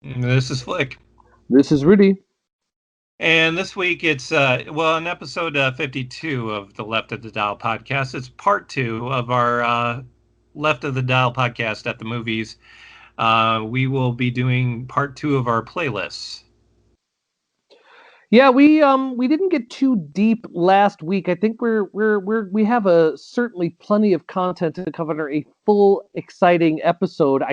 This is Flick. This is Rudy. And this week it's, in episode 52 of the Left of the Dial podcast. It's part two of our Left of the Dial podcast at the movies. We will be doing part two of our playlists. Yeah, we didn't get too deep last week. I think we have a certainly plenty of content to cover a full exciting episode.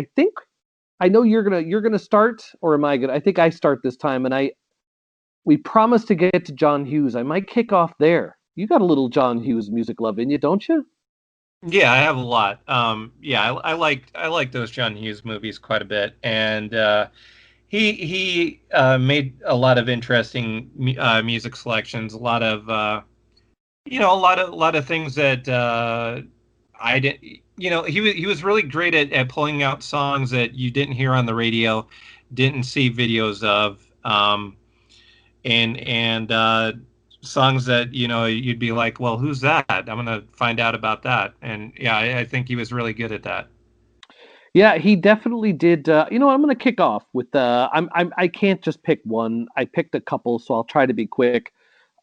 I know you're gonna start, or am I gonna? I think I start this time, and we promised to get to John Hughes. I might kick off there. You got a little John Hughes music love in you, don't you? Yeah, I have a lot. I like those John Hughes movies quite a bit, and he made a lot of interesting music selections. A lot of a lot of things that I didn't. He was really great at pulling out songs that you didn't hear on the radio, didn't see videos of, and songs that you'd be like, well, who's that? I'm gonna find out about that. And yeah, I think he was really good at that. Yeah, he definitely did. I'm going to kick off with. I can't just pick one. I picked a couple, so I'll try to be quick.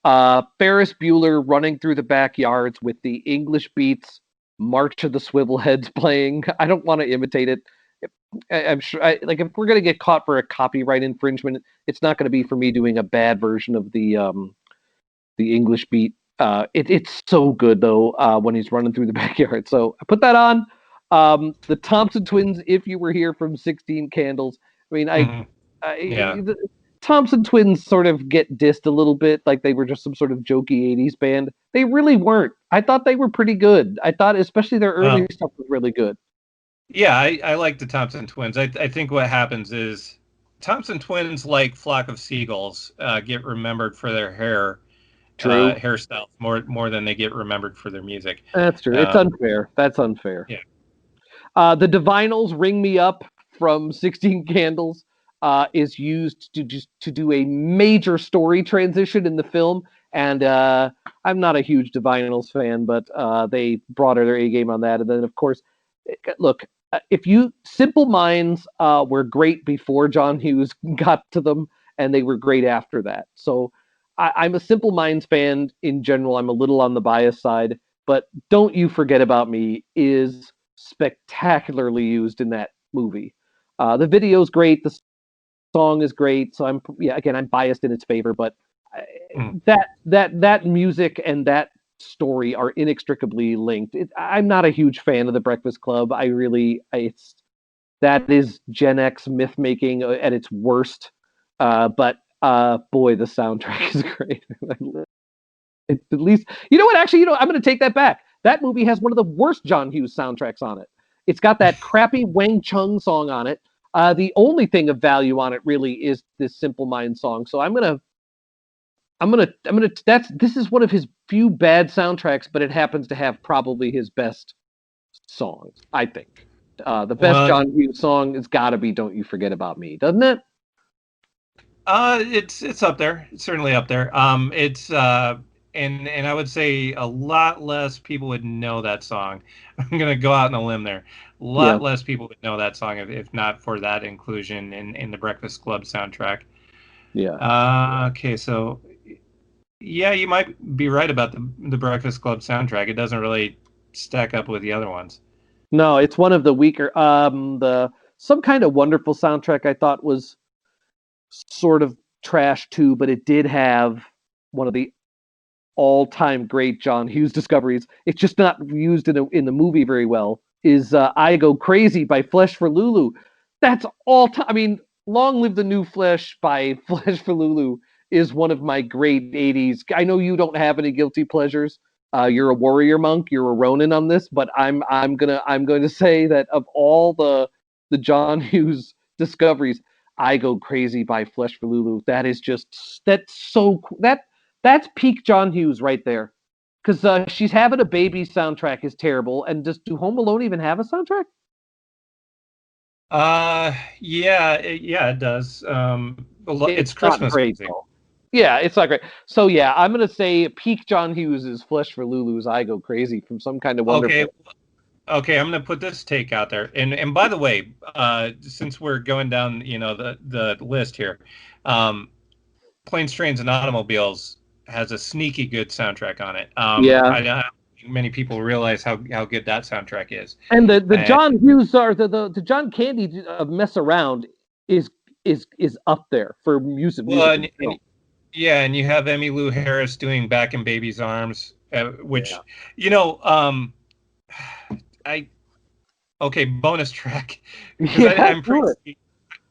Ferris Bueller running through the backyards with the English beats, March of the Swivelheads playing. I don't want to imitate it. I'm sure, like, if we're going to get caught for a copyright infringement, it's not going to be for me doing a bad version of the English beat. It's so good though when he's running through the backyard. So I put that on. The Thompson twins, if you were here from 16 Candles. I mean, Mhm. Yeah. the Thompson twins sort of get dissed a little bit, like they were just some sort of jokey 80s band. They really weren't. I thought they were pretty good. I thought especially their early Well, stuff was really good. yeah, I like the Thompson twins. I think what happens is Thompson twins, like Flock of Seagulls, get remembered for their True. hairstyles more than they get remembered for their music. That's true. It's Uh, unfair. That's unfair. yeah. The Divinals Ring Me Up from 16 Candles is used to do a major story transition in the film. And I'm not a huge Divinals fan, but they brought their A game on that. And then, of course, look, if you Simple Minds were great before John Hughes got to them, and they were great after that. So I'm a Simple Minds fan in general. I'm a little on the bias side, but Don't You Forget About Me is spectacularly used in that movie. The video's great. The song is great. So I'm biased in its favor, but Mm. that music and that story are inextricably linked. I'm not a huge fan of the Breakfast Club. It's that is Gen X myth making at its worst. But boy, the soundtrack is great. At least, you know what? Actually, I'm going to take that back. That movie has one of the worst John Hughes soundtracks on it. It's got that crappy Wang Chung song on it. The only thing of value on it really is this Simple Mind song. So this is one of his few bad soundtracks, but it happens to have probably his best songs, I think. The best Well, John Hughes song has got to be "Don't You Forget About Me," doesn't it? it's up there. It's certainly up there. It's and I would say a lot less people would know that song. I'm gonna go out on a limb there. A Yeah, lot less people would know that song if not for that inclusion in the Breakfast Club soundtrack. yeah. Okay, so yeah, you might be right about the Breakfast Club soundtrack. It doesn't really stack up with the other ones. No, it's one of the weaker. The Some Kind of Wonderful soundtrack I thought was sort of trash too, but it did have one of the all-time great John Hughes discoveries. It's just not used in the movie very well. Is "I Go Crazy" by Flesh for Lulu? That's all time. I mean, "Long Live the New Flesh" by Flesh for Lulu is one of my great '80s. I know you don't have any guilty pleasures. You're a warrior monk. You're a Ronin on this, but I'm going to say that of all the John Hughes discoveries, "I Go Crazy" by Flesh for Lulu. That's peak John Hughes right there. Because She's Having a Baby soundtrack is terrible. And do Home Alone even have a soundtrack? Yeah, it does. It's It's not Christmas great music. though. Yeah, it's not great. So yeah, I'm gonna say peak John Hughes is Flesh for Lulu's "I Go Crazy" from Some Kind of Okay, Wonderful. Okay, I'm going to put this take out there. And by the way, since we're going down, the list here, um, Planes, Trains, and Automobiles has a sneaky good soundtrack on it. Yeah, I don't think many people realize how good that soundtrack is. and the And John Hughes or the John Candy mess around is is up there for well, music. and yeah, and you have Emmylou Harris doing "Back in Baby's Arms," Yeah, which, you know, um, I okay, bonus track because yeah, do it.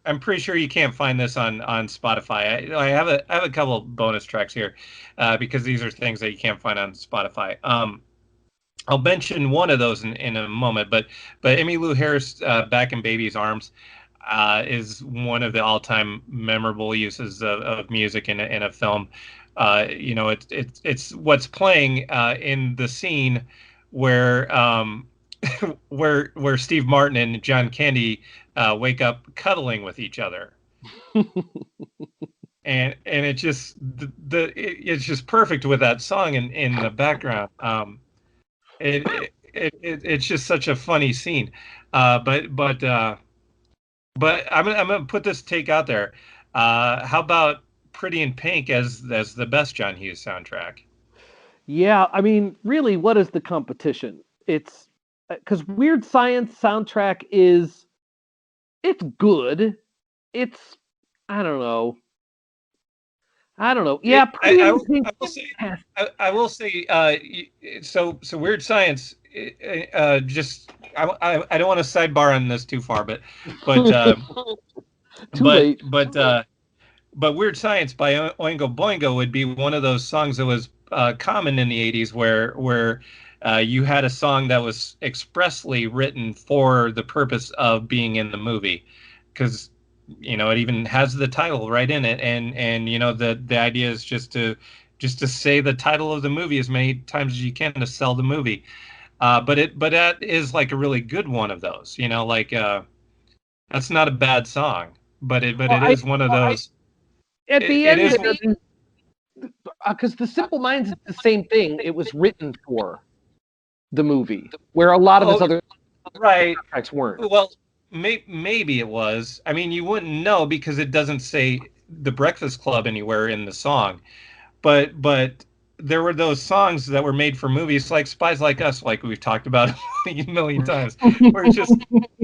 I'm pretty sure you can't find this on Spotify. I have a couple of bonus tracks here, because these are things that you can't find on Spotify. I'll mention one of those in a moment, but Emmylou Harris, "Back in Baby's Arms," is one of the all-time memorable uses of music in a film. It's what's playing in the scene where where Steve Martin and John Candy wake up cuddling with each other, and it just it's just perfect with that song in the background. It's just such a funny scene. But I'm gonna put this take out there. How about Pretty in Pink as the best John Hughes soundtrack? Yeah, I mean, really, what is the competition? It's because Weird Science soundtrack is it's good. It's I don't know. I don't know. Yeah, Pretty in Pink. I will say I will say so Weird Science, just I don't want to sidebar on this too far, but uh, Too but late. but but Weird Science by Oingo Boingo would be one of those songs that was common in the 80s where you had a song that was expressly written for the purpose of being in the movie, because it even has the title right in it, and the idea is just to say the title of the movie as many times as you can to sell the movie. But that is like a really good one of those, like that's not a bad song, but Well, it is one of those. at it, the it end is there, because the Simple Minds is the same thing. It was written for the movie, where a lot of his Oh, other right. tracks weren't. Well, maybe it was. I mean, you wouldn't know because it doesn't say the Breakfast Club anywhere in the song. But there were those songs that were made for movies like Spies Like Us, like we've talked about a million times, where it's just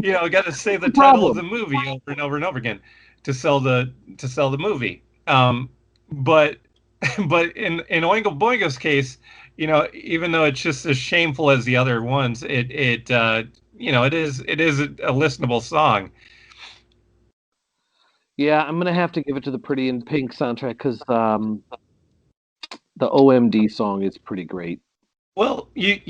got to say the The title of the problem. movie over and over and over again to sell the movie. But but in Oingo Boingo's case, even though it's just as shameful as the other ones, it is a listenable song. Yeah, I'm gonna have to give it to the Pretty in Pink soundtrack because the OMD song is pretty great. Well, you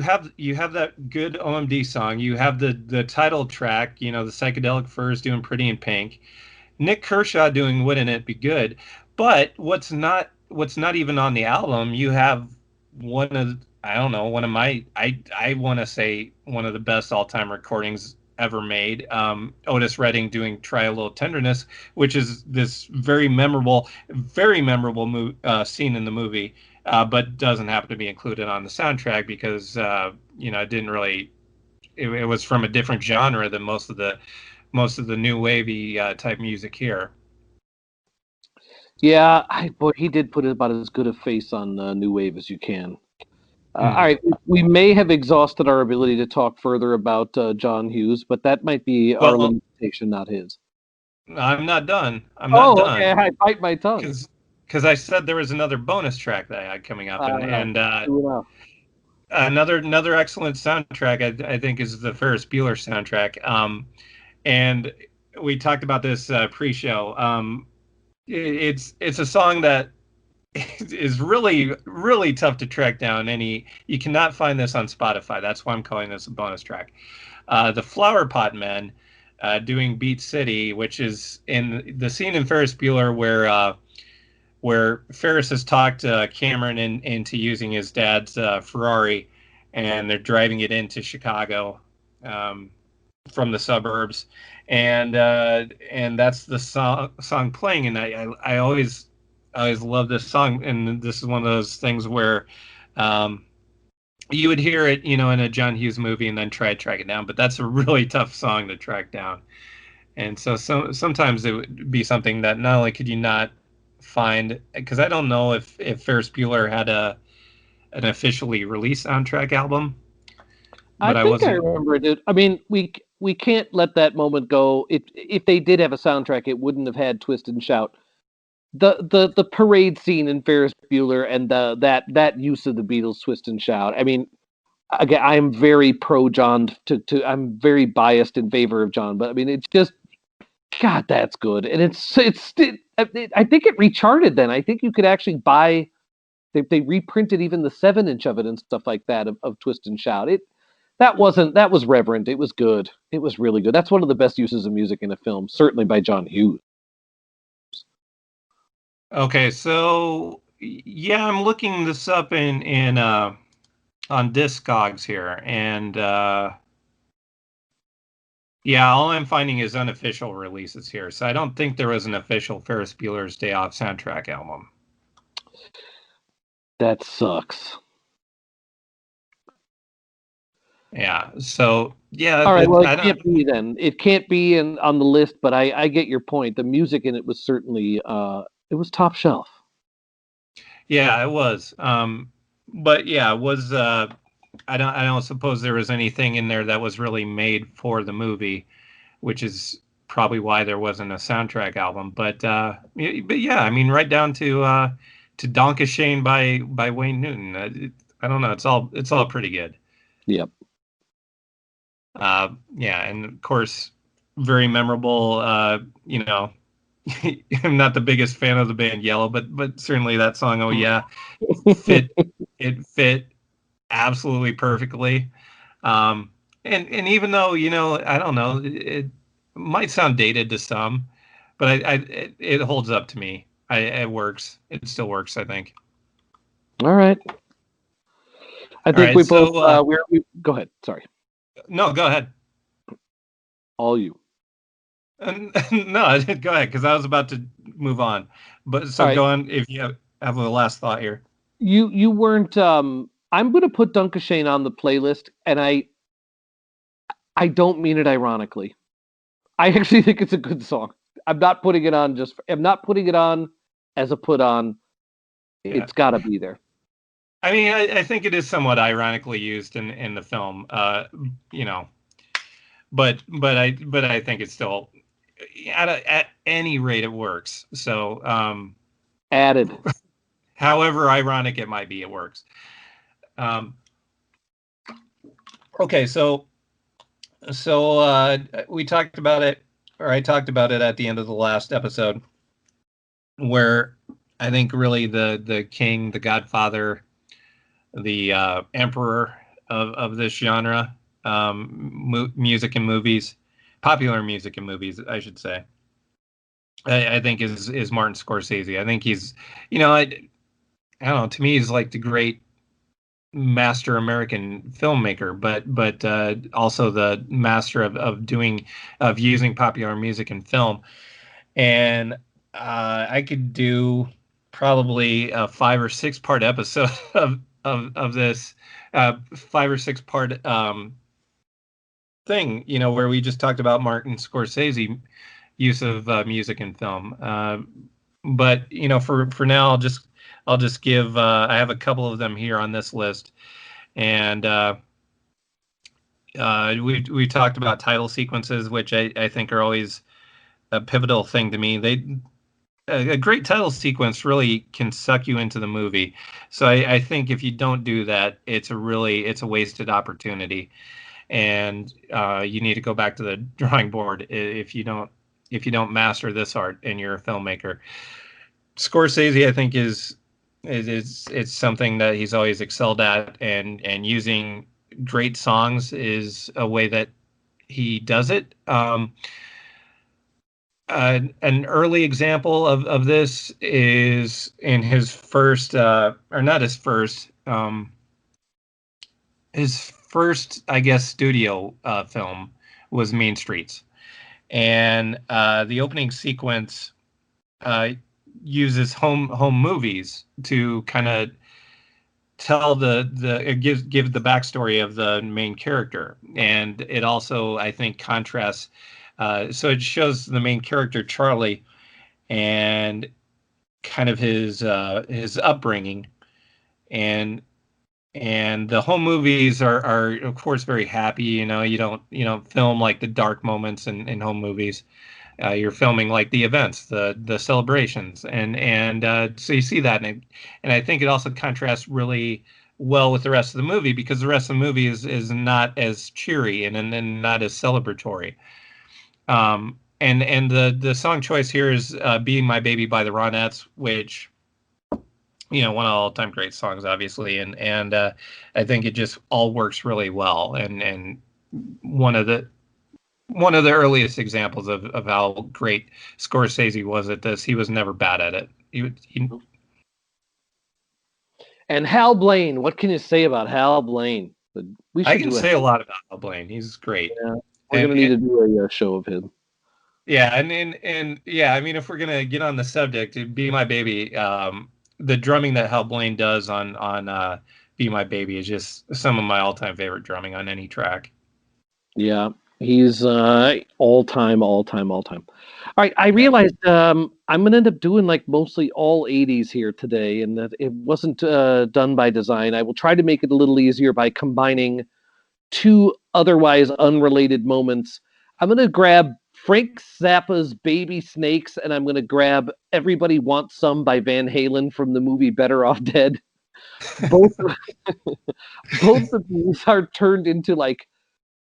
have that good OMD song. You have the title track. The Psychedelic Furs doing "Pretty in Pink." Nick Kershaw doing "Wouldn't It Be Good?" But what's not even on the album, you have one of I don't know one of my I want to say one of the best all time recordings ever made. Otis Redding doing "Try a Little Tenderness," which is this very memorable scene in the movie, but doesn't happen to be included on the soundtrack because it didn't really. It was from a different genre than most of the new wavy type music here. Yeah, boy, he did put about as good a face on New Wave as you can. All Hmm. right, we may have exhausted our ability to talk further about John Hughes, but that might be our Well, limitation, not his. I'm not done. I'm not Oh, okay. done I bite my tongue. because I said there was another bonus track that I had coming up, and True enough. another excellent soundtrack I think is the Ferris Bueller soundtrack. And we talked about this pre-show. It's a song that is really really tough to track down. You cannot find this on Spotify. That's why I'm calling this a bonus track. The Flower Pot Men doing Beat City, which is in the scene in Ferris Bueller where Ferris has talked Cameron into using his dad's Ferrari, and they're driving it into Chicago um, from the suburbs, and that's the song playing, and I always love this song, and this is one of those things where um, you would hear it, in a John Hughes movie and then try to track it down. But that's a really tough song to track down. And so sometimes it would be something that not only could you not find, because I don't know if Ferris Bueller had an officially released soundtrack album, I but I think I wasn't. remember it. I mean, we can't let that moment go. If they did have a soundtrack, it wouldn't have had Twist and Shout. The parade scene in Ferris Bueller and that use of the Beatles Twist and Shout. I mean, again, I'm very pro John. I'm very biased in favor of John, but I mean, it's just God, that's good, and I think it recharted. Then I think you could actually buy. They reprinted even the 7-inch of it and stuff like that of Twist and Shout. That was reverent. It was good. It was really good. That's one of the best uses of music in a film, certainly by John Hughes. Okay, so yeah, I'm looking this up in on Discogs here, and yeah, all I'm finding is unofficial releases here. So I don't think there was an official Ferris Bueller's Day Off soundtrack album. That sucks. Yeah, so yeah, All right, well, it I don't. can't be then. It can't be on the list, but I get your point. The music in it was certainly it was top shelf. Yeah, it was. But yeah, it was. I don't suppose there was anything in there that was really made for the movie, which is probably why there wasn't a soundtrack album. But yeah, I mean, right down to Donka Shane by Wayne Newton. I don't know. It's all pretty good. Yep. Yeah, and of course, very memorable. I'm not the biggest fan of the band Yellow, but certainly that song, "Oh Yeah," fit it fit absolutely perfectly. And even though I don't know, it might sound dated to some, but it holds up to me. It works. It still works, I think. All right. I All think right, we both so go ahead. Sorry. no, go ahead. All you. No, go ahead because I was about to move on. But All so right. go on if you have a last thought here. You weren't I'm going to put Shane on the playlist and I don't mean it ironically. I actually think it's a good song. I'm not putting it on as a put on. Yeah. It's got to be there. I mean, I think it is somewhat ironically used in the film, you know, but I think it's still at any rate it works. So, Added. however ironic it might be, it works. Um, okay, so we talked about it, or I talked about it at the end of the last episode, where I think really the king, the godfather, the emperor of this genre, music and movies, popular music and movies, I should say. I think is Martin Scorsese. I think he's, I don't know. To me, he's like the great master American filmmaker, but also the master of using popular music in film. And I could do probably a 5 or 6 part episode of this 5 or 6 part thing, where we just talked about Martin Scorsese use of music in film. But for now, I'll just give. I have a couple of them here on this list, and we talked about title sequences, which I think are always a pivotal thing to me. A great title sequence really can suck you into the movie. So I think if you don't do that, it's a wasted opportunity, and you need to go back to the drawing board if you don't master this art and you're a filmmaker. Scorsese, I think, is it's something that he's always excelled at, and using great songs is a way that he does it. An early example of this is in his first, or not his first, I guess, studio film was Mean Streets, and the opening sequence uh, uses home movies tell it give the backstory of the main character, and it also, I think, contrasts. So it shows the main character Charlie and kind of his upbringing, and the home movies are of course very happy. You don't film like the dark moments in home movies. You're filming like the events, the celebrations, and so you see that, and I think it also contrasts really well with the rest of the movie, because the rest of the movie is not as cheery and not as celebratory. And the song choice here is "Being My Baby" by the Ronettes, which, one of all-time great songs, obviously, and I think it just all works really well, and one of the earliest examples of how great Scorsese was at this. He was never bad at it. And Hal Blaine, what can you say about Hal Blaine? We I should can do say a lot about Al Blaine. He's great. Yeah, we're And, gonna need to do a show of him. yeah, and yeah, I mean, if we're gonna get on the subject, "Be My Baby," the drumming that Hal Blaine does on "Be My Baby" is just some of my all-time favorite drumming on any track. Yeah, he's all time. All right, I Yeah. realized I'm gonna end up doing like mostly all '80s here today, and that it wasn't done by design. I will try to make it a little easier by combining two otherwise unrelated moments. I'm gonna grab Frank Zappa's "Baby Snakes," and I'm gonna grab "Everybody Wants Some" by Van Halen from the movie Better Off Dead. Both both of these are turned into like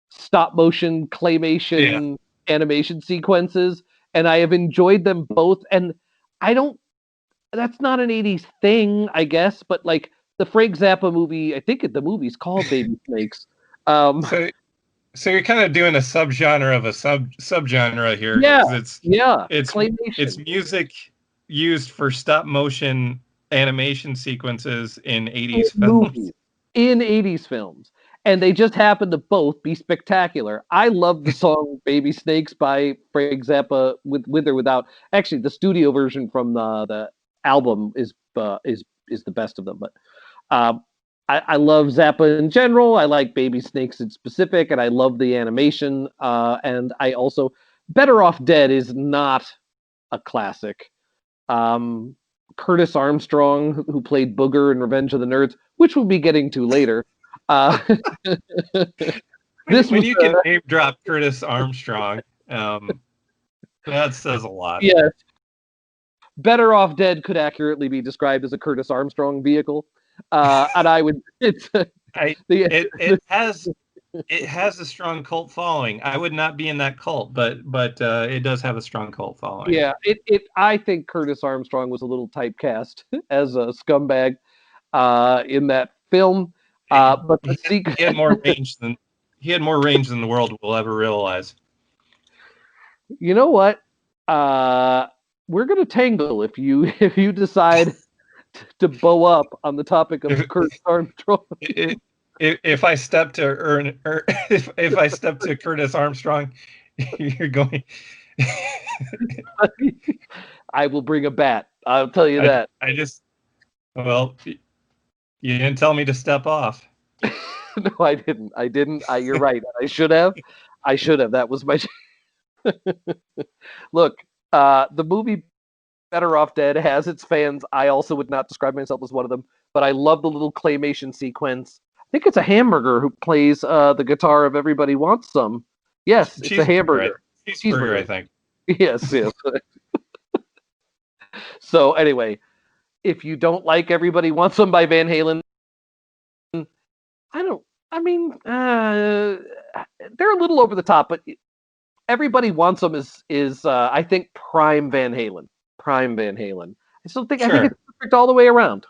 stop motion Yeah. claymation animation sequences, and I have enjoyed them both. And I don't that's not an 80s thing, I guess, but like the Frank Zappa movie, I think the movie's called Baby Snakes. Um So so you're kind of doing a subgenre of a subgenre here, yeah, because it's it's claymation music used for stop motion animation sequences in in 80s films. movies, in 80s films. And they just happen to both be spectacular. I love the song "Baby Snakes" by Frank Zappa, with or without. Actually, the studio version from the album is the best of them. But I love Zappa in general. I like Baby Snakes in specific, and I love the animation. And I also Better Off Dead is not a classic. Um, Curtis Armstrong, who played Booger in Revenge of the Nerds, which we'll be getting to later. Uh, this When was you can name drop Curtis Armstrong, that says a lot. yeah. Better Off Dead could accurately be described as a Curtis Armstrong vehicle, and I would it's I the it has a strong cult following. I would not be in that cult, but it does have a strong cult following. yeah it I think Curtis Armstrong was a little typecast as a scumbag in that film, but the sequel. He had more range than the world will ever realize. You know what? We're gonna tangle if you if you decide to bow up on the topic of If, Curtis Armstrong. if I step to if I step to Curtis Armstrong, you're going. I will bring a bat. I'll tell you that. I just, well, you didn't tell me to step off. No, I didn't. You're right. I should have. That was my. Look, the movie Better Off Dead has its fans. I also would not describe myself as one of them, but I love the little claymation sequence. I think it's a hamburger who plays the guitar of "Everybody Wants Some." Yes, it's a hamburger. Cheeseburger, I think. Yes, yes. So anyway, if you don't like "Everybody Wants Some" by Van Halen, I don't. I mean, they're a little over the top, but "Everybody Wants Them" is I think prime Van Halen. Prime Van Halen. I think it's perfect all the way around.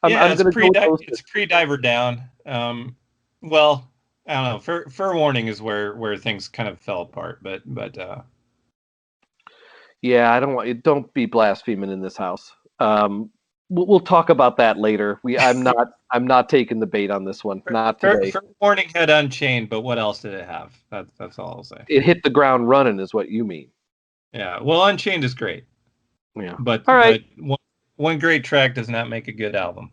I'm It's gonna go with those it's pre-diver down. Well, I don't know. Fair Warning is where things kind of fell apart, but Yeah, I don't be blaspheming in this house. We'll talk about that later. I'm not taking the bait on this one. Not today. Fair Warning had Unchained, but what else did it have? That's all I'll say. It hit the ground running, is what you mean. Yeah. Well, Unchained is great. Yeah. But All right. one great track does not make a good album.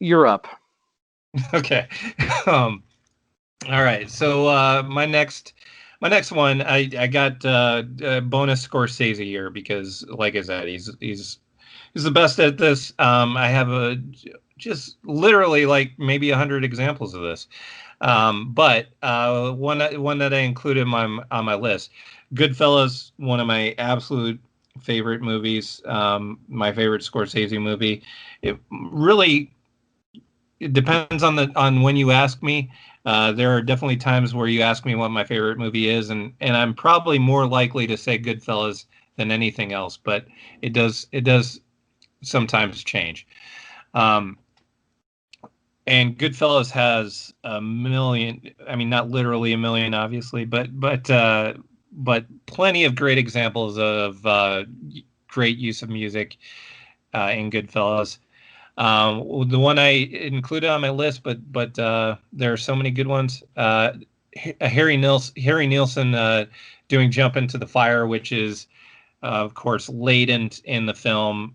You're up. Okay. Um, all right. So my next one, I got bonus Scorsese here because, like I said, he's the best at this. I have just literally like maybe 100 examples of this. But one that I included on my list, Goodfellas, one of my absolute favorite movies. My favorite Scorsese movie. It really it depends on when you ask me. There are definitely times where you ask me what my favorite movie is, and I'm probably more likely to say Goodfellas than anything else. But it does sometimes change. Um, and Goodfellas has a million. I mean, not literally a million, obviously, but plenty of great examples of great use of music in Goodfellas. The one I included on my list, but there are so many good ones. Harry Nilsson doing "Jump into the Fire," which is of course late in the film,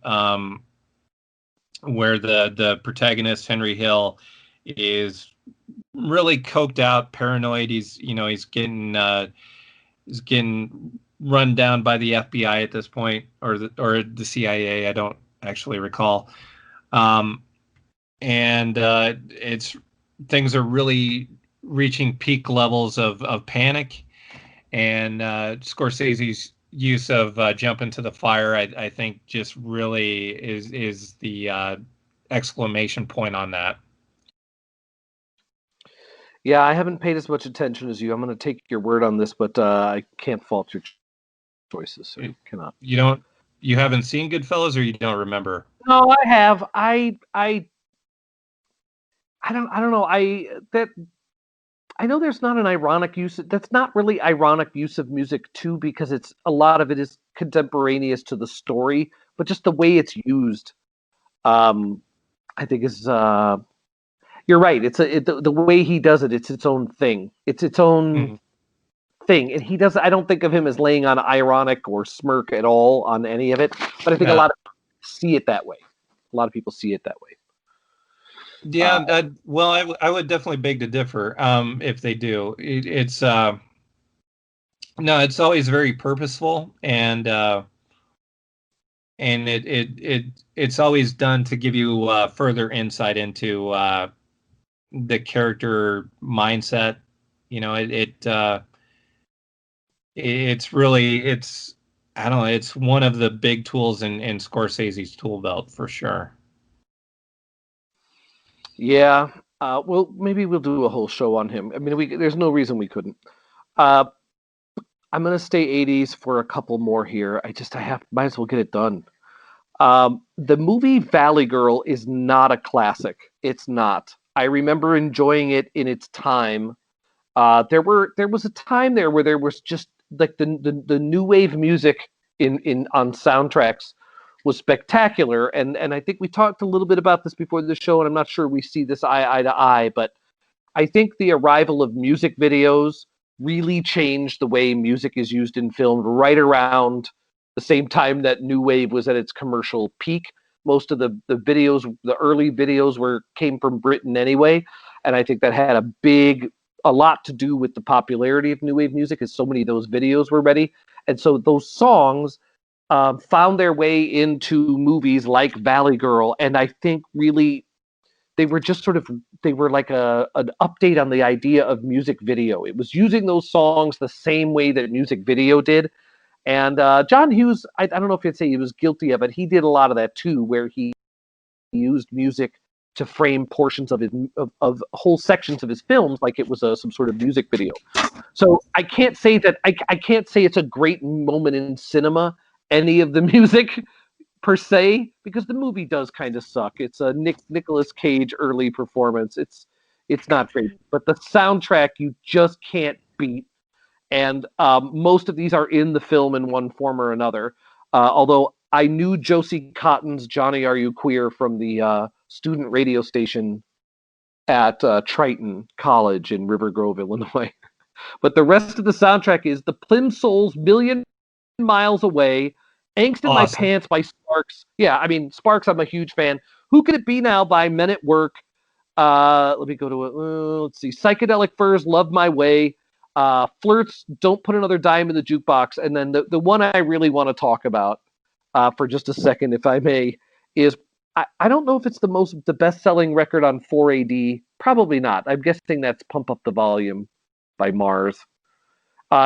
where the protagonist Henry Hill is really coked out, paranoid. He's getting run down by the FBI at this point, or the CIA. I don't actually recall. Um, and it's things are really reaching peak levels of panic. And Scorsese's use of "Jump into the Fire," I think, just really is the exclamation point on that. Yeah, I haven't paid as much attention as you. I'm going to take your word on this, but I can't fault your choices, sir. Cannot. You don't, you haven't seen Goodfellas, or you don't remember? No, I have. I don't know. I know there's not an ironic use. That's not really ironic use of music too, because it's a lot of it is contemporaneous to the story, but just the way it's used, um, I think is. You're right. The way he does it. It's its own thing. It's its own Mhm. thing, and he does. I don't think of him as laying on ironic or smirk at all on any of it, but I think a No. lot of people see it that way. A lot of people see it that way. Uh, Yeah, well, I would definitely beg to differ, if they do. It's no, it's always very purposeful, and it's always done to give you further insight into the character mindset. You know, it's really it's I don't know, it's one of the big tools in Scorsese's tool belt for sure. yeah. Well, maybe we'll do a whole show on him. I mean, there's no reason we couldn't. Uh, I'm gonna stay 80s for a couple more here. I have might as well get it done. The movie Valley Girl is not a classic. It's not. I remember enjoying it in its time. There was a time there where there was just like the new wave music in on soundtracks was spectacular, and I think we talked a little bit about this before the show, and I'm not sure we see this eye to eye, but I think the arrival of music videos really changed the way music is used in film right around the same time that new wave was at its commercial peak. Most of the videos, the early videos came from Britain anyway, and I think that had a lot to do with the popularity of new wave music, as so many of those videos were ready, and so those songs found their way into movies like Valley Girl, and I think really they were just sort of they were like an update on the idea of music video. It was using those songs the same way that music video did. And John Hughes, I don't know if you'd say he was guilty of it. He did a lot of that too, where he used music to frame portions of whole sections of his films like it was some sort of music video. So I can't say it's a great moment in cinema, any of the music per se, because the movie does kind of suck. It's a Nicolas Cage early performance. It's not great, but the soundtrack you just can't beat. And most of these are in the film in one form or another. Although I knew Josie Cotton's "Johnny Are You Queer" from the student radio station at Triton College in River Grove, Illinois. But the rest of the soundtrack is the Plimsolls' "Million Miles Away," "Angst in My Awesome. Pants" by Sparks. Yeah, I mean, Sparks, I'm a huge fan. Who Could It Be Now by Men at Work. Let me go to it. Let's see. Psychedelic Furs, Love My Way. Flirts, Don't Put Another Dime in the Jukebox. And then the one I really want to talk about for just a second, if I may, is I don't know if it's the best-selling record on 4AD. Probably not. I'm guessing that's Pump Up the Volume by Mars.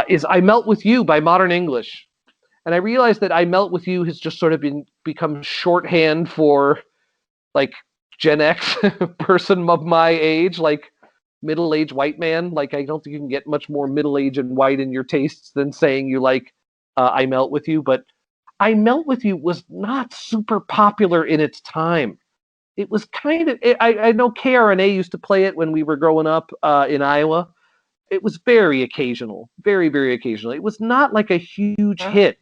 Is I Melt With You by Modern English. And I realized that I Melt With You has just sort of become shorthand for like Gen X person of my age, like middle-aged white man. Like I don't think you can get much more middle-aged and white in your tastes than saying you like I Melt With You. But I Melt With You was not super popular in its time. It was kind of I know KRNA used to play it when we were growing up in Iowa. It was very occasional, very very occasional. It was not like a huge Uh, hit.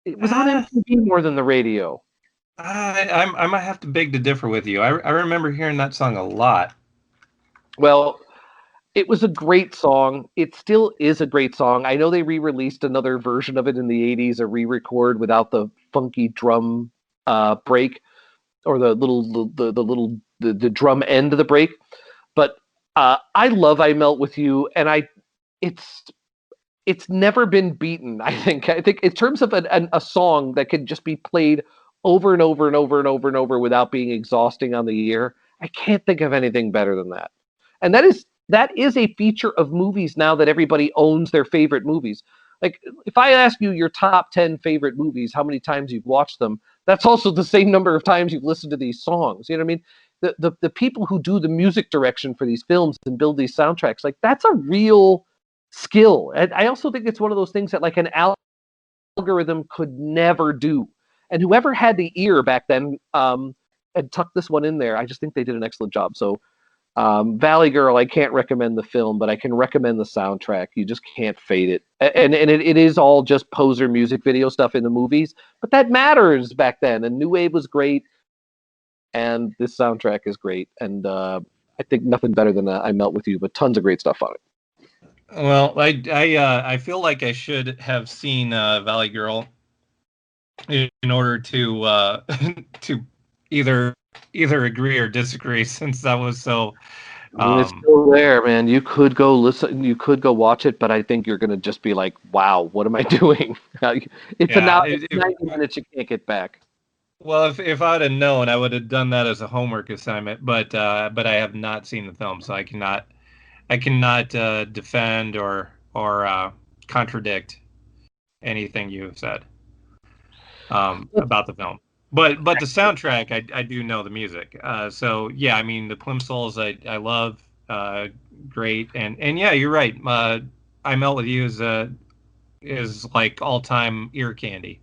It was on uh, MTV more than the radio. I might have to beg to differ with you. I remember hearing that song a lot. Well, it was a great song. It still is a great song. I know they re-released another version of it in the 80s, a re-record without the funky drum break or the little the drum end of the break. But I love I Melt With You, and it's it's never been beaten. I think in terms of a song that can just be played over and over and over and over and over without being exhausting on the ear, I can't think of anything better than that. And that is a feature of movies now that everybody owns their favorite movies. Like if I ask you your top 10 favorite movies, how many times you've watched them, that's also the same number of times you've listened to these songs. You know what I mean? The people who do the music direction for these films and build these soundtracks, like that's a real skill. And I also think it's one of those things that like an algorithm could never do. And whoever had the ear back then and tucked this one in there, I just think they did an excellent job. So Valley Girl, I can't recommend the film, but I can recommend the soundtrack. You just can't fade it. And it is all just poser music video stuff in the movies, but that matters back then. And New Wave was great, and this soundtrack is great. And I think nothing better than I Melt With You, but tons of great stuff on it. Well, I feel like I should have seen Valley Girl in order to to either agree or disagree, since that was so. I mean, it's still there, man. You could go listen, you could go watch it, but I think you're gonna just be like, "Wow, what am I doing?" It's Yeah, it's 90 minutes you can't get back. well, if I'd have known, I would have done that as a homework assignment. But I have not seen the film, so I cannot defend or contradict anything you have said about the film. But the soundtrack, I do know the music. So yeah, I mean the Plimsolls I love, great, and yeah, you're right. I Melt With You is like all time ear candy.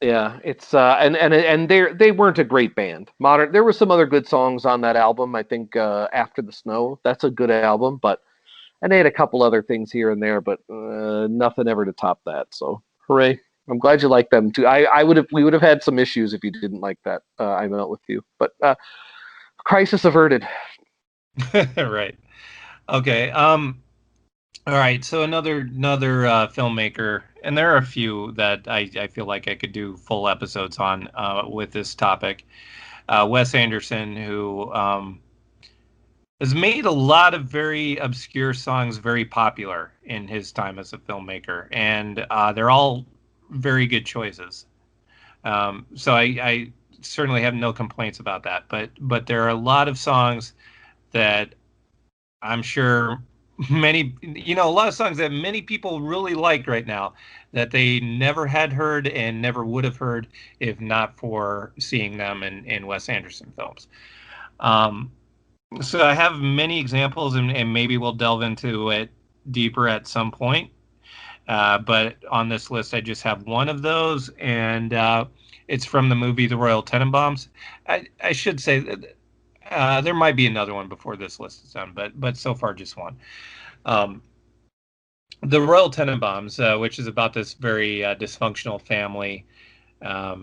Yeah, it's and they weren't a great band. Modern, there were some other good songs on that album. I think After the Snow, that's a good album, but and they had a couple other things here and there, but nothing ever to top that. So hooray! I'm glad you like them too. I would have we would have had some issues if you didn't like that. I Melt With You, but crisis averted. Right. Okay. All right. So another filmmaker, and there are a few that I feel like I could do full episodes on with this topic. Wes Anderson, who has made a lot of very obscure songs very popular in his time as a filmmaker, and they're all very good choices. So I certainly have no complaints about that. But there are a lot of songs that I'm sure a lot of songs that many people really like right now that they never had heard and never would have heard if not for seeing them in Wes Anderson films. Um, so I have many examples, and maybe we'll delve into it deeper at some point. But on this list, I just have one of those, and it's from the movie The Royal Tenenbaums. I should say that there might be another one before this list is done, but so far just one. Um, the Royal Tenenbaums, which is about this very dysfunctional family,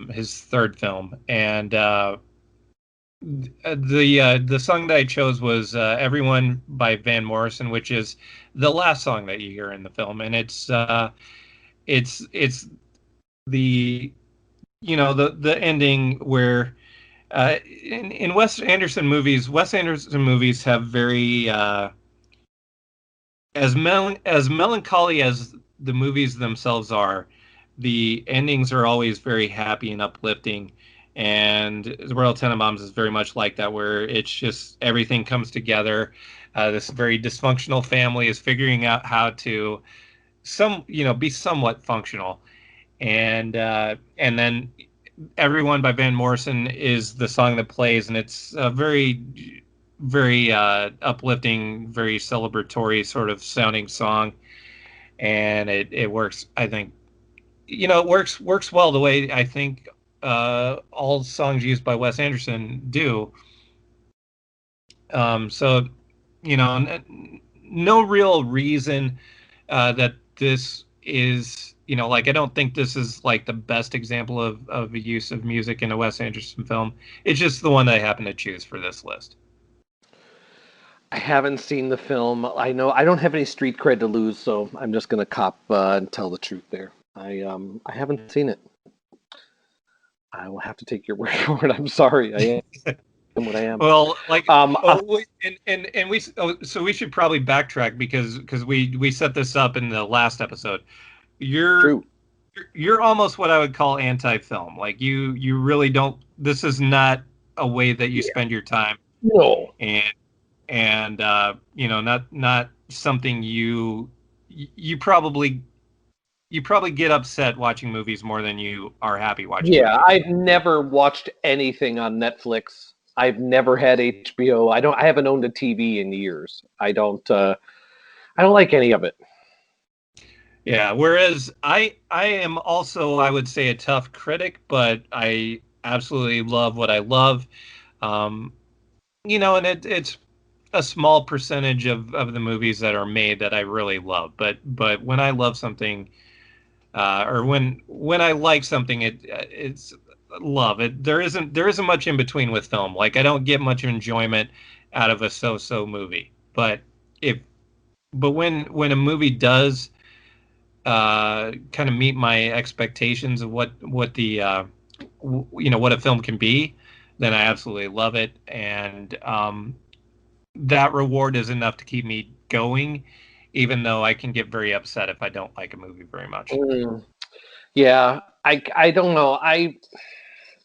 his third film, and the song that I chose was "Everyone" by Van Morrison, which is the last song that you hear in the film, and it's the the ending where In Wes Anderson movies have very as melancholy as the movies themselves are, the endings are always very happy and uplifting. And Royal Tenenbaums is very much like that, where it's just everything comes together. This very dysfunctional family is figuring out how to be somewhat functional, and then Everyone by Van Morrison is the song that plays, and it's a very uplifting, very celebratory sort of sounding song, and it works. I think it works well the way I think all songs used by Wes Anderson do. So no real reason that this is like I don't think this is like the best example of a use of music in a Wes Anderson film. It's just the one that I happen to choose for this list. I haven't seen the film. I know I don't have any street cred to lose, so I'm just gonna cop and tell the truth there. I haven't seen it. I will have to take your word for it. I'm sorry. I am what I am. Well, like, Um, uh, so we should probably backtrack because we set this up in the last episode. You're True. you're almost what I would call anti-film. Like you really don't. This is not a way that you Yeah. spend your time, No. and not something you probably get upset watching movies more than you are happy watching Yeah, movies. I've never watched anything on Netflix. I've never had HBO. I don't. I haven't owned a TV in years. I don't. I don't like any of it. Yeah, whereas I am also, I would say, a tough critic, but I absolutely love what I love. Um, and it's a small percentage of the movies that are made that I really love. But when I love something, or when I like something, it's love. There isn't much in between with film. Like I don't get much enjoyment out of a so-so movie. If but when a movie does kind of meet my expectations of what the what a film can be, then I absolutely love it, and that reward is enough to keep me going, even though I can get very upset if I don't like a movie very much. Mm, yeah, I don't know. I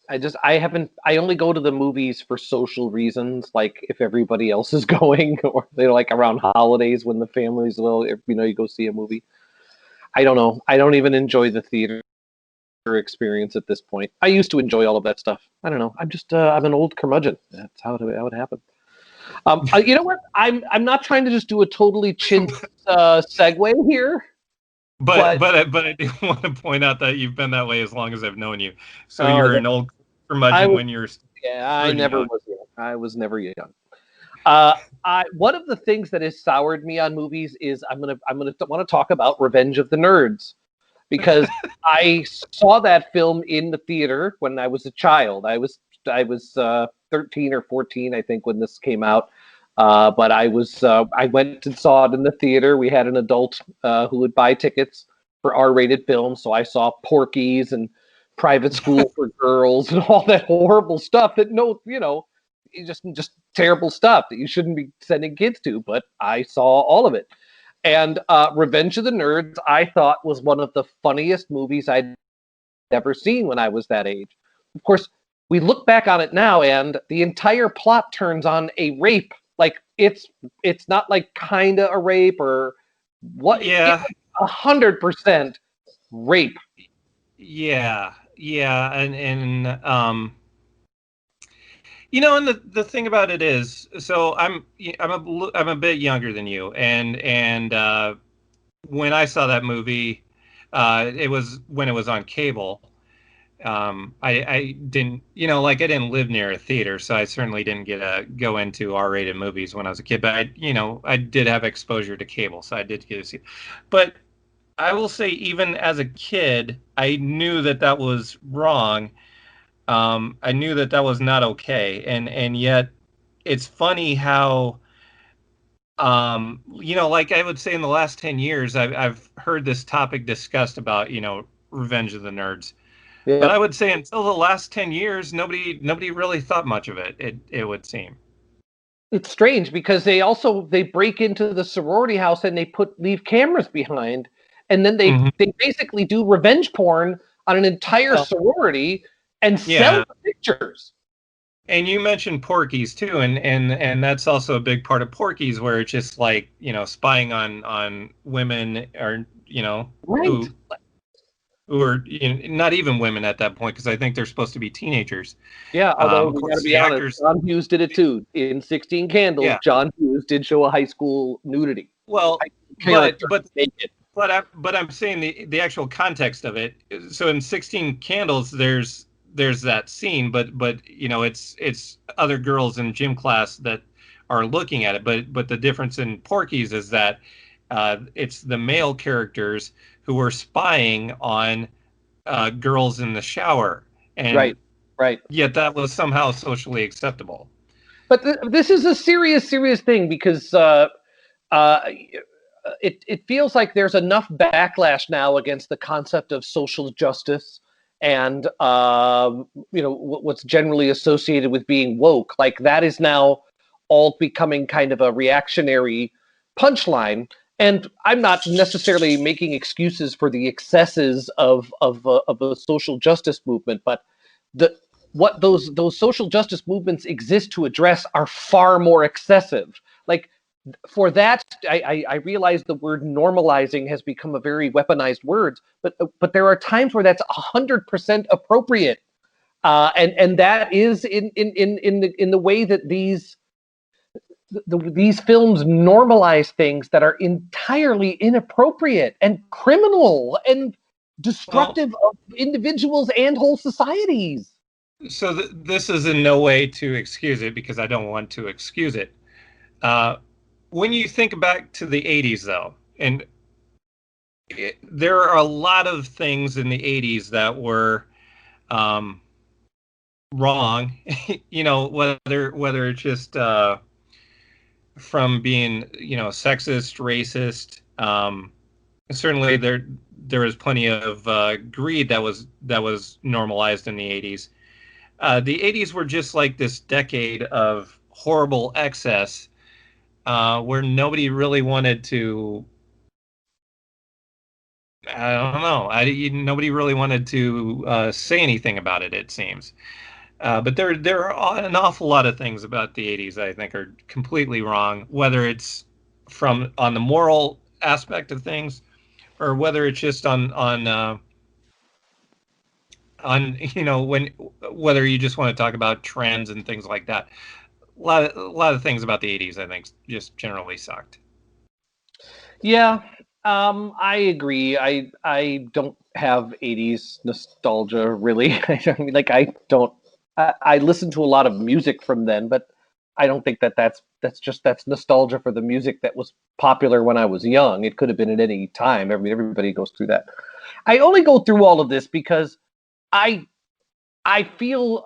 haven't. I only go to the movies for social reasons, like if everybody else is going, or they're like around holidays when the family's little. If you go see a movie. I don't know. I don't even enjoy the theater experience at this point. I used to enjoy all of that stuff. I don't know. I'm an old curmudgeon. That's how it happened. You know what? I'm not trying to just do a totally chintz segue here, But but but but I do want to point out that you've been that way as long as I've known you. So oh, you're an old I curmudgeon was when you're yeah, I pretty never young. was young. I was never young. Uh, one of the things that has soured me on movies is I'm gonna want to talk about Revenge of the Nerds because I saw that film in the theater when I was a child. I was 13 or 14, I think, when this came out. But I went and saw it in the theater. We had an adult who would buy tickets for R-rated films, so I saw Porky's and Private School for Girls and all that horrible stuff that just terrible stuff that you shouldn't be sending kids to. But I saw all of it. And Revenge of the Nerds, I thought was one of the funniest movies I'd ever seen when I was that age. Of course, we look back on it now, and the entire plot turns on a rape. Like it's not like kinda a rape or what. It Yeah, was 100% rape. yeah, and the thing about it is, so I'm a bit younger than you, and when I saw that movie, it was when it was on cable. I didn't, like I didn't live near a theater, so I certainly didn't get to go into R-rated movies when I was a kid. But I did have exposure to cable, so I did get to see. But I will say, even as a kid, I knew that that was wrong. I knew that that was not okay, and yet it's funny how like I would say in the last 10 years, I've heard this topic discussed about Revenge of the Nerds. But Yeah. I would say until the last 10 years, nobody really thought much of it. It would seem. It's strange because they break into the sorority house and they leave cameras behind, and then Hmm. they basically do revenge porn on an entire Well, sorority and sell yeah. the pictures. And you mentioned Porky's too, and that's also a big part of Porky's, where it's just like, spying on women, or Right. who are, not even women at that point, because I think they're supposed to be teenagers. Yeah, although Of we got to course, be the honest, actors. John Hughes did it too. In 16 Candles, Yeah. John Hughes did show a high school nudity. Well, High school but character but naked. but I'm saying the actual context of it. So in 16 Candles, there's that scene, but it's other girls in gym class that are looking at it. But the difference in Porky's is that it's the male characters who are spying on girls in the shower, and Right, right. yet that was somehow socially acceptable. But this is a serious thing because uh, it feels like there's enough backlash now against the concept of social justice and what's generally associated with being woke. Like that is now all becoming kind of a reactionary punchline. And I'm not necessarily making excuses for the excesses of a social justice movement, but the what those social justice movements exist to address are far more excessive. Like for that, I realize the word normalizing has become a very weaponized word, but there are times where that's 100% appropriate, and that is in the way that these films normalize things that are entirely inappropriate and criminal and Well, destructive of individuals and whole societies. so this is in no way to excuse it, because I don't want to excuse it. Uh, when you think back to the 80s, though, and there are a lot of things in the 80s that were um, wrong, whether it's just from being, sexist, racist. Certainly, there was plenty of greed that was normalized in the 80s. The 80s were just like this decade of horrible excess, where nobody really wanted to. I don't know. Nobody really wanted to say anything about it. It seems, but there are an awful lot of things about the '80s I think are completely wrong. Whether it's from on the moral aspect of things, or whether it's just on when whether you just want to talk about trends and things like that. A lot of things about the '80s I think just generally sucked. Yeah, I agree. I don't have 80s nostalgia really. I mean, like I don't. I listen to a lot of music from then, but I don't think that's nostalgia for the music that was popular when I was young. It could have been at any time. I mean, everybody goes through that. I only go through all of this because I I feel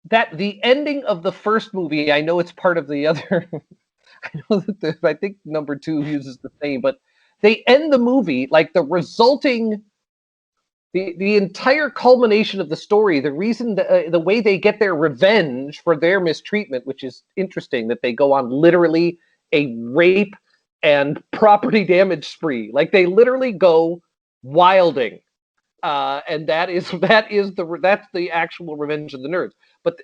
that the ending of the first movie. I know it's part of the other. I think number two uses the same, but they end the movie like the entire culmination of the story. The reason the way they get their revenge for their mistreatment, which is interesting, that they go on literally a rape and property damage spree. Like they literally go wilding, and that's the actual Revenge of the Nerds. But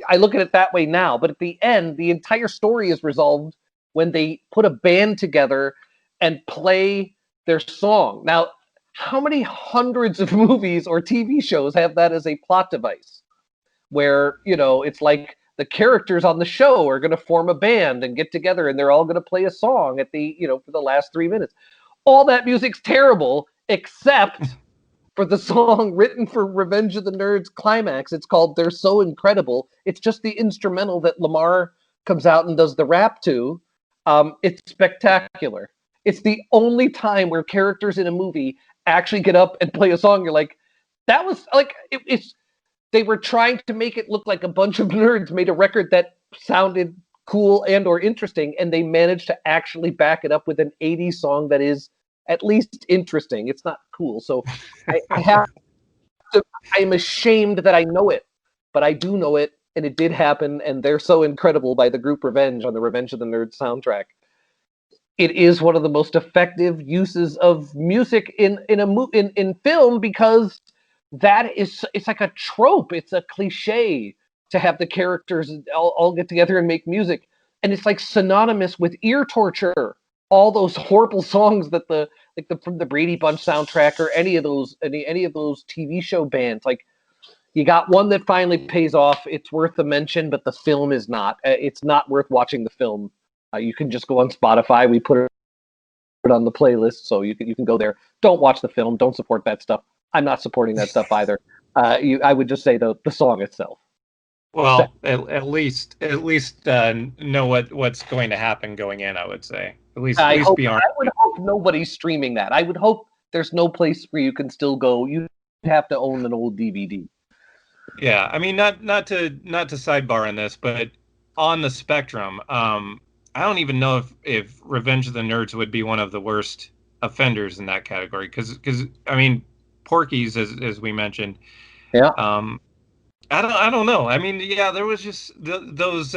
I look at it that way now. But at the end, the entire story is resolved when they put a band together and play their song. Now, how many hundreds of movies or TV shows have that as a plot device? Where it's like the characters on the show are going to form a band and get together, and they're all going to play a song at the for the last 3 minutes. All that music's terrible except for the song written for Revenge of the Nerds climax. It's called They're So Incredible. It's just the instrumental that Lamar comes out and does the rap to. It's spectacular. It's the only time where characters in a movie actually get up and play a song. You're like, that was like, it's, they were trying to make it look like a bunch of nerds made a record that sounded cool and or interesting, and they managed to actually back it up with an 80s song that is at least interesting. It's not cool. So I have I'm ashamed that I know it, but I do know it, and it did happen, and they're so incredible by the group Revenge on the Revenge of the Nerds soundtrack. It is one of the most effective uses of music in film because that is it's like a trope, it's a cliche to have the characters all get together and make music, and it's like synonymous with ear torture. All those horrible songs that the from the Brady Bunch soundtrack or any of those TV show bands, like you got one that finally pays off. It's worth the mention, but the film is not. It's not worth watching the film. You can just go on Spotify. We put it on the playlist, so you can go there. Don't watch the film. Don't support that stuff. I'm not supporting that stuff either. I would just say the song itself. Well, at least know what's going to happen going in. I would say at least be armed. I would hope nobody's streaming that. I would hope there's no place where you can still go. You have to own an old DVD. Yeah, I mean, not to sidebar on this, but on the spectrum, I don't even know if Revenge of the Nerds would be one of the worst offenders in that category because I mean, Porky's as we mentioned, Yeah. I don't know. I mean, yeah, there was just those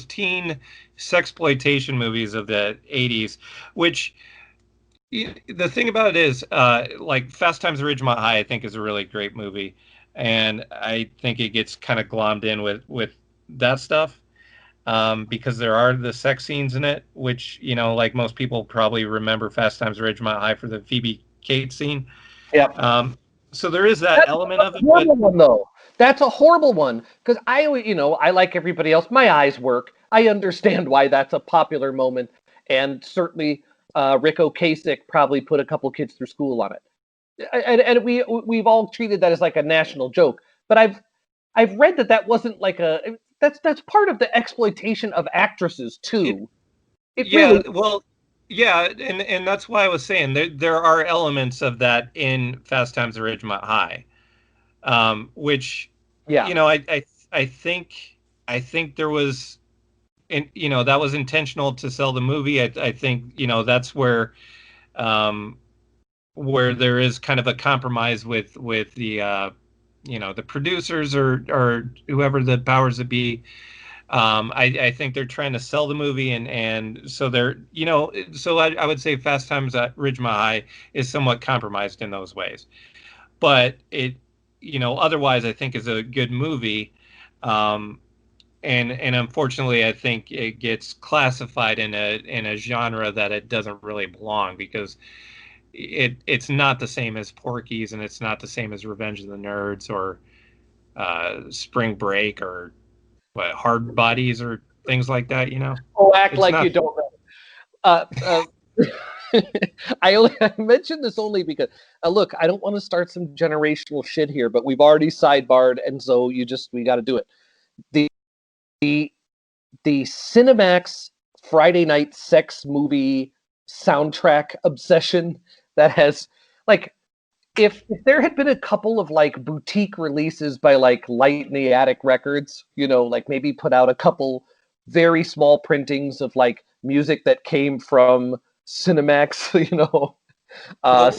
teen sexploitation movies of the '80s, which the thing about it is, like Fast Times at Ridgemont High, I think is a really great movie, and I think it gets kind of glommed in with that stuff because there are the sex scenes in it, which like most people probably remember Fast Times at Ridgemont High for the Phoebe Cates scene. Yeah. So there is that That's element of a it, but horrible one, though. That's a horrible one because I like everybody else. My eyes work. I understand why that's a popular moment, and certainly Rick Ocasek probably put a couple kids through school on it, and we've all treated that as like a national joke. But I've read that wasn't like that's part of the exploitation of actresses it, too. It yeah, really, well, yeah, and that's why I was saying there are elements of that in Fast Times at Ridgemont High, which yeah. I think there was, and that was intentional to sell the movie. I think that's where there is kind of a compromise with the the producers or whoever the powers that be. I think they're trying to sell the movie, and so they're so I would say Fast Times at Ridgemont High is somewhat compromised in those ways, but it otherwise I think is a good movie. And unfortunately, I think it gets classified in a genre that it doesn't really belong because it's not the same as Porky's and it's not the same as Revenge of the Nerds or Spring Break or Hard Bodies or things like that. Oh, act It's like you not. don't know. Uh, uh, I mentioned this only because look, I don't want to start some generational shit here, but we've already sidebarred, and so we got to do it. The the the Cinemax Friday night sex movie soundtrack obsession that has like if there had been a couple of like boutique releases by like Light in the Attic Records, like maybe put out a couple very small printings of like music that came from Cinemax, Well,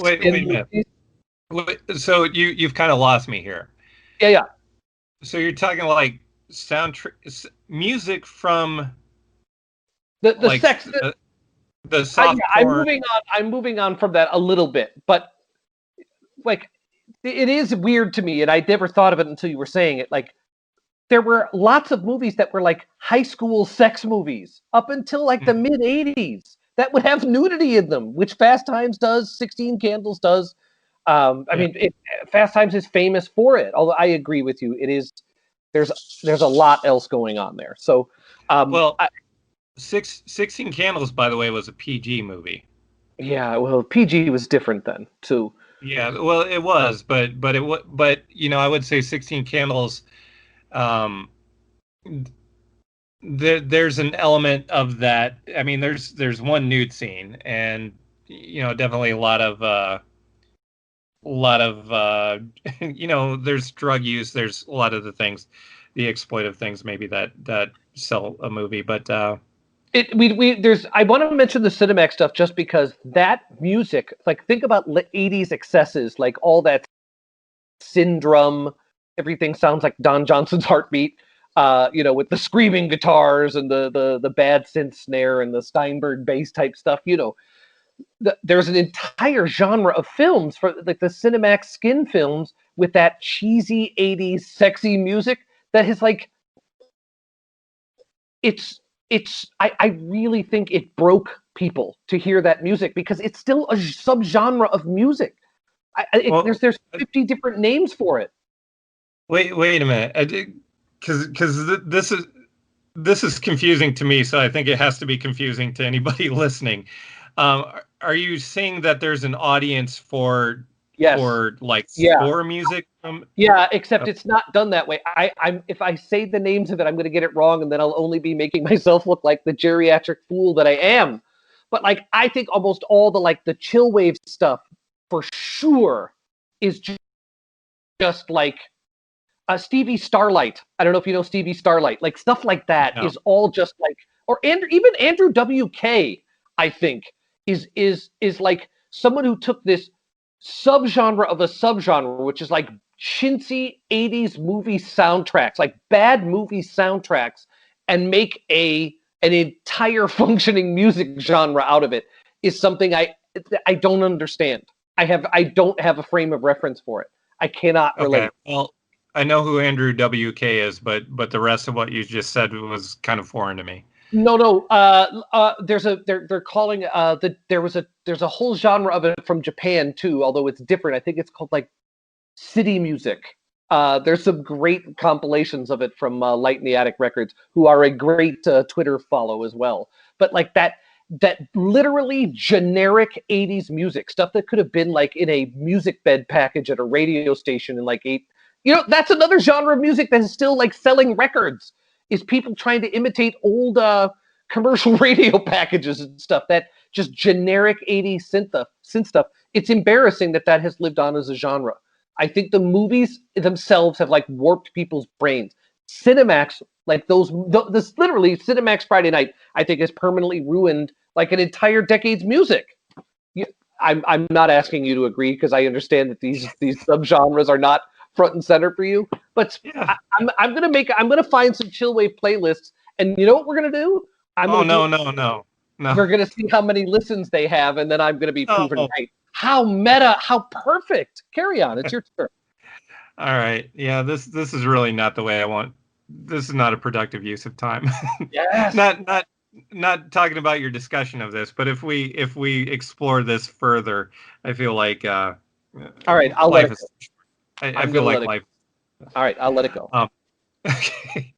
wait a spin minute. movies. So you've kind of lost me here. Yeah, yeah. So you're talking like music from The like sex. the soft porn. I'm moving on from that a little bit, but like it is weird to me, and I never thought of it until you were saying it. Like there were lots of movies that were like high school sex movies up until like the mid '80s that would have nudity in them, which Fast Times does, 16 Candles does. I Yeah. mean, Fast Times is famous for it. Although I agree with you, it is there's a lot else going on there. So, Well, 16 Candles, by the way, was a PG movie. yeah, well, PG was different then too. Yeah, well, it was, but I would say 16 Candles. Um, there's an element of that. I mean, there's one nude scene, and definitely a lot of there's drug use. There's a lot of the things, the exploitive things, maybe that sell a movie, but. I want to mention the Cinemax stuff just because that music, like think about 80s excesses, like all that Syndrome. Everything sounds like Don Johnson's Heartbeat. With the screaming guitars and the bad synth snare and the Steinberg bass type stuff. There's an entire genre of films for like the Cinemax Skin films with that cheesy 80s sexy music that is like I really think it broke people to hear that music because it's still a subgenre of music. Well, There's 50 different names for it. wait a minute, because this is confusing to me, so I think it has to be confusing to anybody listening. Are you saying that there's an audience Yes. for like Yeah. score music from? Yeah, except it's not done that way. I'm if I say the names of it, I'm going to get it wrong, and then I'll only be making myself look like the geriatric fool that I am. But like, I think almost all the chill wave stuff for sure is just like Stevie Starlight. I don't know if you know Stevie Starlight. Like stuff like that No. is all just like, or even Andrew WK. I think is like someone who took this subgenre of a subgenre, which is like chintzy 80s movie soundtracks, like bad movie soundtracks, and make an entire functioning music genre out of it is something I don't understand. I don't have a frame of reference for it. I cannot Okay. relate. Well, I know who Andrew WK is, but the rest of what you just said was kind of foreign to me. No. They're calling there's a whole genre of it from Japan too, although it's different. I think it's called like city music. There's some great compilations of it from Light in the Attic Records, who are a great Twitter follow as well. But like that literally generic 80s music stuff that could have been like in a music bed package at a radio station in like that's another genre of music that is still like selling records, is people trying to imitate old commercial radio packages and stuff, that just generic 80s synth stuff. It's embarrassing that has lived on as a genre. I think the movies themselves have like warped people's brains. Cinemax, like this literally Cinemax Friday Night, I think has permanently ruined like an entire decade's music. I'm not asking you to agree because I understand that these subgenres are not front and center for you. But Yeah. I'm gonna find some chill wave playlists, and you know what we're gonna do? I'm Oh gonna do. no. We're gonna see how many listens they have, and then I'm gonna be proven Oh. right. How meta, how perfect. Carry on. It's your turn. All right. Yeah, this is really not the way I want. This is not a productive use of time. Yes. Not talking about your discussion of this, but if we explore this further, I feel like All right, I'll let life it is. go. I I'm feel gonna let like it life. go. All right, I'll let it go. Okay.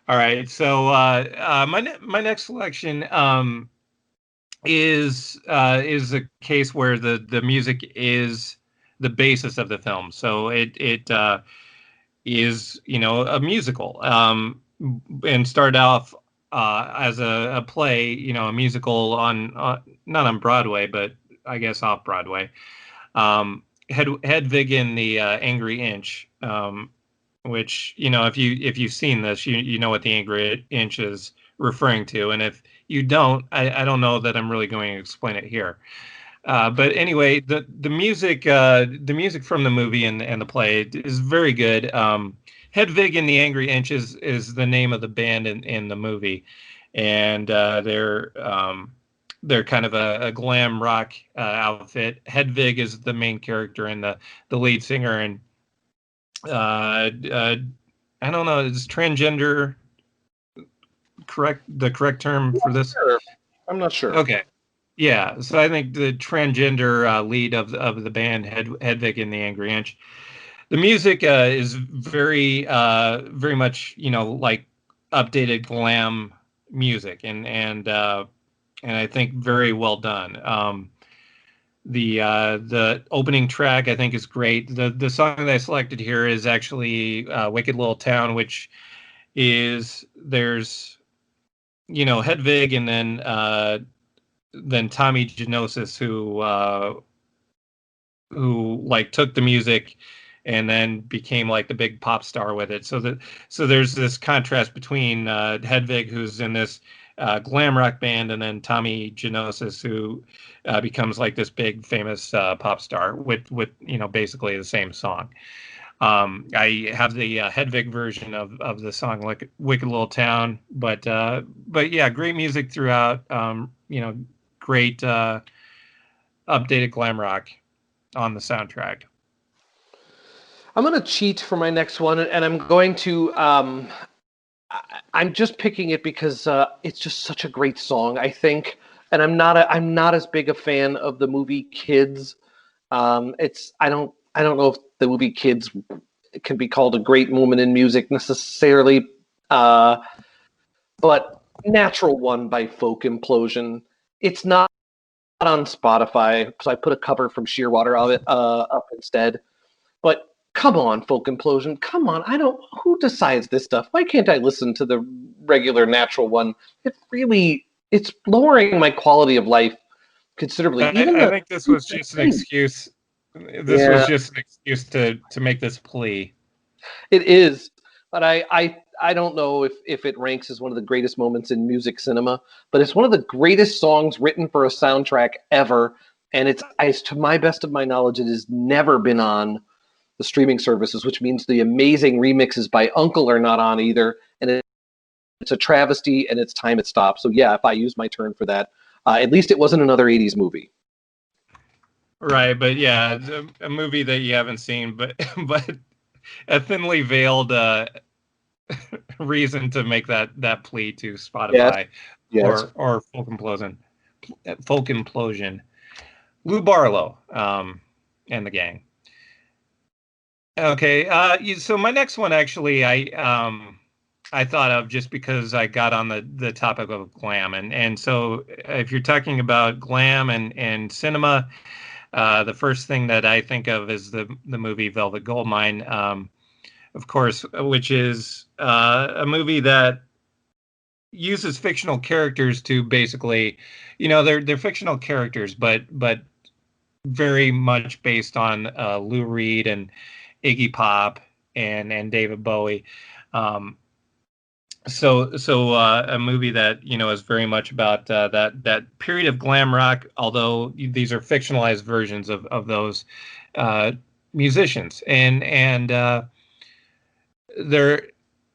All right. So my next selection is a case where the music is the basis of the film. So it is a musical, and started off as a play, a musical on not on Broadway, but I guess off Broadway. Hedwig and the Angry Inch, which if you've seen this, you know what the Angry Inch is referring to, and if you don't, I don't know that I'm really going to explain it here. But anyway, the music from the movie and the play is very good. Hedwig and the Angry Inch is the name of the band in the movie, and they're kind of a glam rock outfit. Hedwig is the main character and the lead singer, and I don't know, is transgender the correct term for this? Sure. I'm not sure. Okay. Yeah, so I think the transgender lead of the band, Hedwig and the Angry Inch. The music is very much like updated glam music, and I think very well done. The opening track I think is great. The song that I selected here is actually "Wicked Little Town," which is there's Hedwig and then Tommy Genosis, who like took the music and then became like the big pop star with it. So there's this contrast between Hedwig, who's in this glam rock band, and then Tommy Genosis, who becomes like this big famous pop star with basically the same song. I have the Hedwig version of the song, like "Wicked Little Town," but yeah, great music throughout. Great updated glam rock on the soundtrack. I'm going to cheat for my next one, and I'm going to. I'm just picking it because it's just such a great song, I think, and I'm not as big a fan of the movie Kids. I don't know if the movie Kids can be called a great moment in music necessarily, uh, but Natural One by Folk Implosion. It's not on Spotify, so I put a cover from Shearwater of it up instead. But come on, Folk Implosion, come on! I don't. Who decides this stuff? Why can't I listen to the regular Natural One? It's lowering my quality of life considerably. Even I the think this was just an excuse. This was yeah, just an excuse to make this plea. it is. But I don't know if it ranks as one of the greatest moments in music cinema, but it's one of the greatest songs written for a soundtrack ever. And it's to my best of my knowledge, it has never been on the streaming services, which means the amazing remixes by Uncle are not on either. And it's a travesty, and it's time it stopped. So yeah, if I use my turn for that, at least it wasn't another '80s movie. Right, but yeah, it's a movie that you haven't seen, but but a thinly veiled reason to make that plea to Yes, Spotify yes. or Folk Implosion. Folk Implosion. Lou Barlow, and the gang. Okay, so my next one actually, I thought of just because I got on the topic of glam, and so if you're talking about glam and cinema, the first thing that I think of is the movie Velvet Goldmine, of course, which is a movie that uses fictional characters to basically, they're fictional characters, but very much based on Lou Reed and Iggy Pop and David Bowie. Um, so a movie that is very much about that period of glam rock, although these are fictionalized versions of those uh, musicians, and there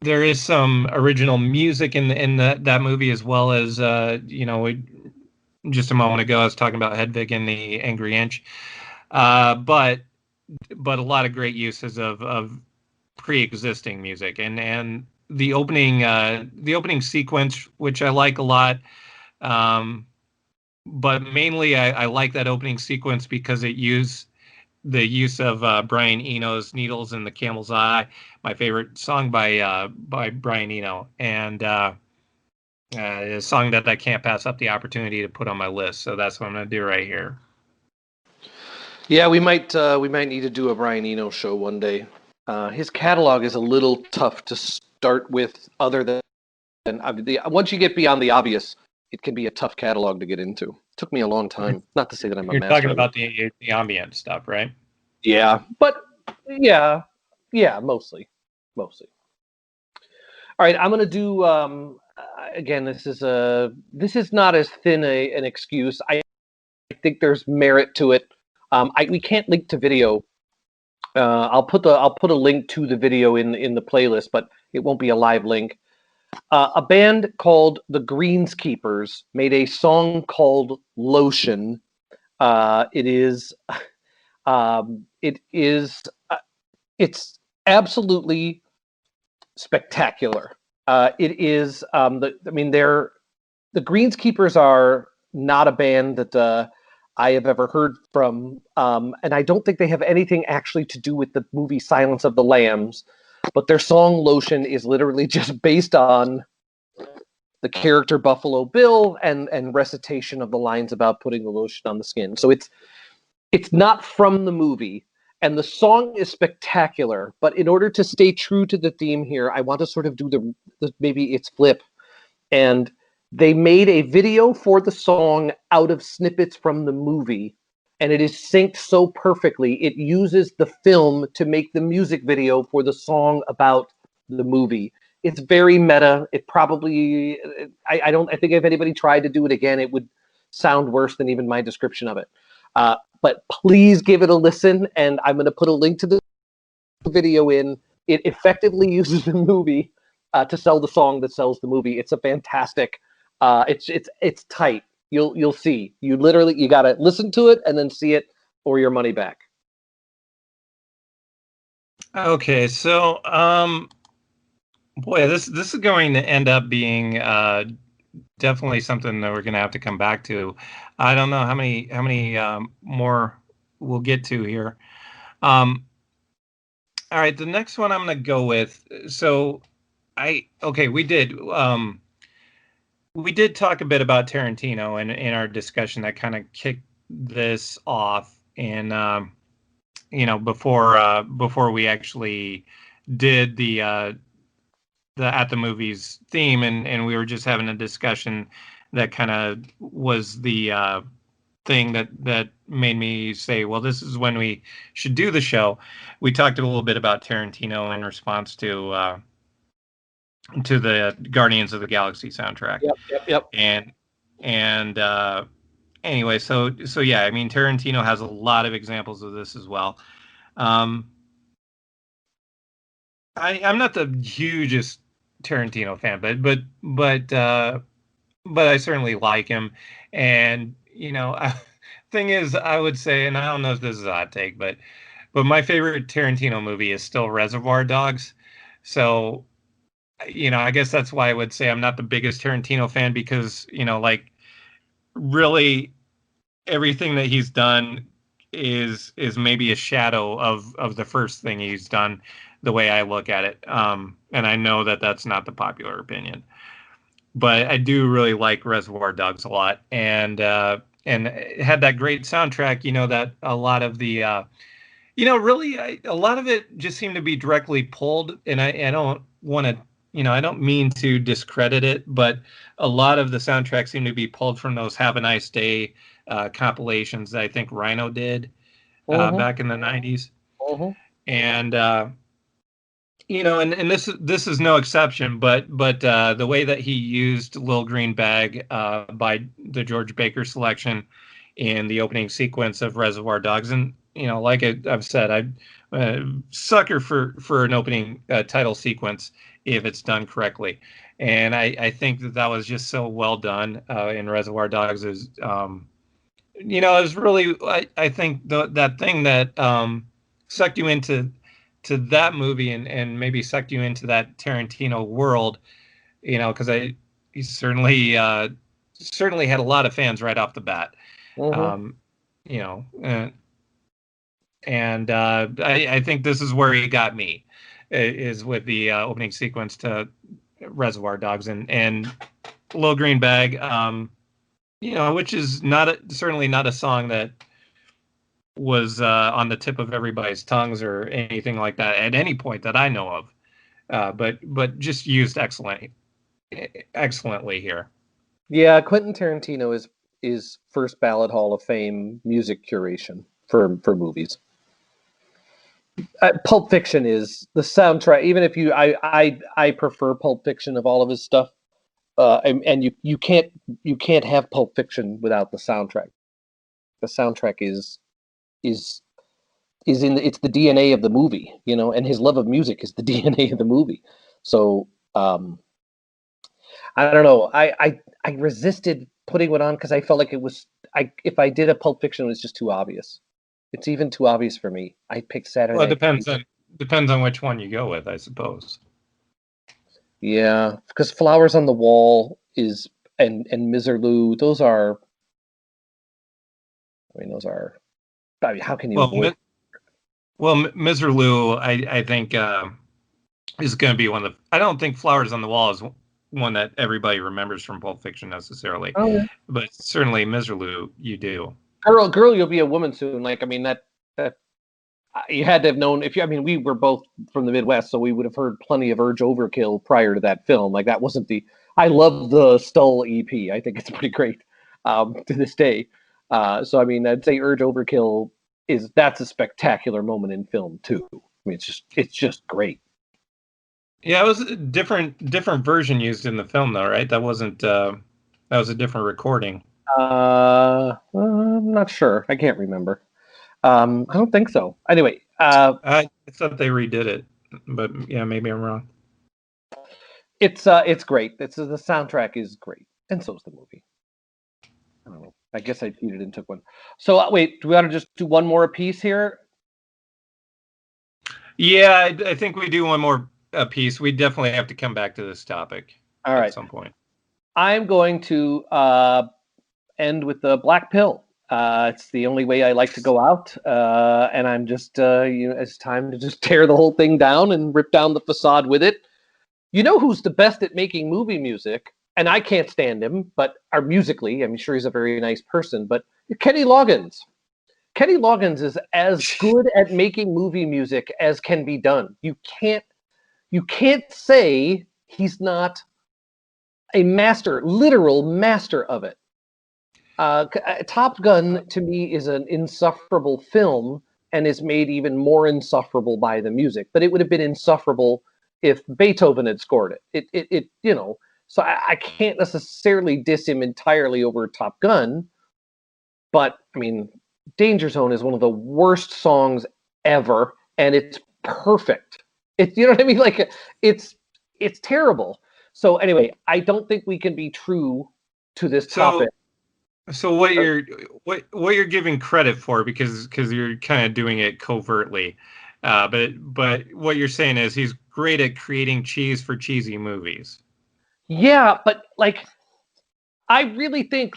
there is some original music in that movie, as well as just a moment ago I was talking about Hedwig and the Angry Inch, but a lot of great uses of pre-existing music, and the opening sequence, which I like a lot. Um, but mainly I like that opening sequence because it used the use of Brian Eno's "Needles in the Camel's Eye," my favorite song by Brian Eno, and a song that I can't pass up the opportunity to put on my list. So that's what I'm going to do right here. Yeah, we might need to do a Brian Eno show one day. His catalog is a little tough to start with, other than once you get beyond the obvious, it can be a tough catalog to get into. It took me a long time. Not to say that I'm a You're talking master of it. about the ambient stuff, right? Yeah, but yeah, yeah, mostly. All right, I'm gonna do. Again, this is not as thin an excuse. I think there's merit to it. We can't link to video. I'll put a link to the video in the playlist, but it won't be a live link. A band called the Greenskeepers made a song called "Lotion." It is it is it's absolutely spectacular. It is the Greenskeepers are not a band that I have ever heard from, and I don't think they have anything actually to do with the movie Silence of the Lambs. But their song "Lotion" is literally just based on the character Buffalo Bill and recitation of the lines about putting the lotion on the skin. So it's not from the movie, and the song is spectacular. But in order to stay true to the theme here, I want to sort of do the maybe it's flip. And they made a video for the song out of snippets from the movie, and it is synced so perfectly. It uses the film to make the music video for the song about the movie, It's very meta. It probably, I don't, I think if anybody tried to do it again, it would sound worse than even my description of it. But please give it a listen, and I'm going to put a link to the video in. It effectively uses the movie to sell the song that sells the movie. It's a fantastic. It's tight. You'll see. You got to listen to it and then see it, or your money back. Okay, so boy, this is going to end up being definitely something that we're going to have to come back to. I don't know how many more we'll get to here. All right, the next one I'm going to go with. So okay, we did talk a bit about Tarantino in our discussion that kind of kicked this off in before we actually did the at the movies theme, and we were just having a discussion that kind of was the thing that made me say, well, this is when we should do the show. We talked a little bit about Tarantino in response to the Guardians of the Galaxy soundtrack. Yep. And anyway, so yeah, I mean, Tarantino has a lot of examples of this as well. I'm not the hugest Tarantino fan, but I certainly like him. And thing is, I would say, and I don't know if this is a hot take, but my favorite Tarantino movie is still Reservoir Dogs. So I guess that's why I would say I'm not the biggest Tarantino fan, because like, really everything that he's done is maybe a shadow of the first thing he's done, the way I look at it. And I know that that's not the popular opinion, but I do really like Reservoir Dogs a lot, and it had that great soundtrack. That a lot of the really, a lot of it just seemed to be directly pulled, and I don't want to. I don't mean to discredit it, but a lot of the soundtracks seem to be pulled from those "Have a Nice Day" compilations that I think Rhino did back in the '90s, and and this is no exception, but the way that he used "Lil Green Bag" by the George Baker selection in the opening sequence of Reservoir Dogs, and like I've said, I'm a sucker for an opening title sequence if it's done correctly, and I think that was just so well done in Reservoir Dogs. Is it was really, I think that thing that sucked you into that movie, and maybe sucked you into that Tarantino world, because he certainly had a lot of fans right off the bat. um, you know and I think this is where he got me, is with the opening sequence to Reservoir Dogs, and Little Green Bag, which is certainly not a song that was on the tip of everybody's tongues or anything like that at any point that I know of, but just used excellently here. Yeah, Quentin Tarantino is first ballot Hall of Fame music curation for movies. Pulp Fiction is the soundtrack. Even if I prefer Pulp Fiction of all of his stuff, and you can't have Pulp Fiction without the soundtrack. The soundtrack is it's the DNA of the movie, and his love of music is the DNA of the movie. So I don't know. I resisted putting it on because I felt like it was. If I did a Pulp Fiction, it was just too obvious. It's even too obvious for me. I picked Saturday Well, it Night Fever. depends on which one you go with, I suppose. Yeah, because Flowers on the Wall is and Miserlou. Those are. I mean, those are. I mean, how can you Well, avoid? Mr. Lou, I think is going to be one of the. I don't think Flowers on the Wall is one that everybody remembers from Pulp Fiction necessarily, Oh yeah. but certainly Mr. Lou, you do. Girl, you'll be a woman soon. Like, I mean, that you had to have known if you. I mean, we were both from the Midwest, so we would have heard plenty of Urge Overkill prior to that film. Like, that wasn't the. I love the Stull EP. I think it's pretty great to this day. So I mean, I'd say Urge Overkill that's a spectacular moment in film too. I mean, it's just great. Yeah, it was a different version used in the film though, right? That wasn't that was a different recording. I'm not sure. I can't remember. I don't think so. Anyway, I thought they redid it, but yeah, maybe I'm wrong. it's great. The soundtrack is great, and so is the movie. I don't know. I guess I cheated and took one. So wait, do we want to just do one more apiece here? Yeah, I think we do one more piece. We definitely have to come back to this topic All at right. some point. I'm going to end with the black pill. It's the only way I like to go out, and I'm just it's time to just tear the whole thing down and rip down the facade with it. You know who's the best at making movie music? And I can't stand him, but are musically, I'm sure he's a very nice person, but Kenny Loggins. Kenny Loggins is as good at making movie music as can be done. You can't say he's not a master, literal master of it. Top Gun to me is an insufferable film and is made even more insufferable by the music. But it would have been insufferable if Beethoven had scored it. So I can't necessarily diss him entirely over Top Gun, but I mean, Danger Zone is one of the worst songs ever, and it's perfect. You know what I mean? Like it's terrible. So anyway, I don't think we can be true to this topic. So so what you're giving credit for because you're kind of doing it covertly, but what you're saying is he's great at creating cheese for cheesy movies. Yeah, but like I really think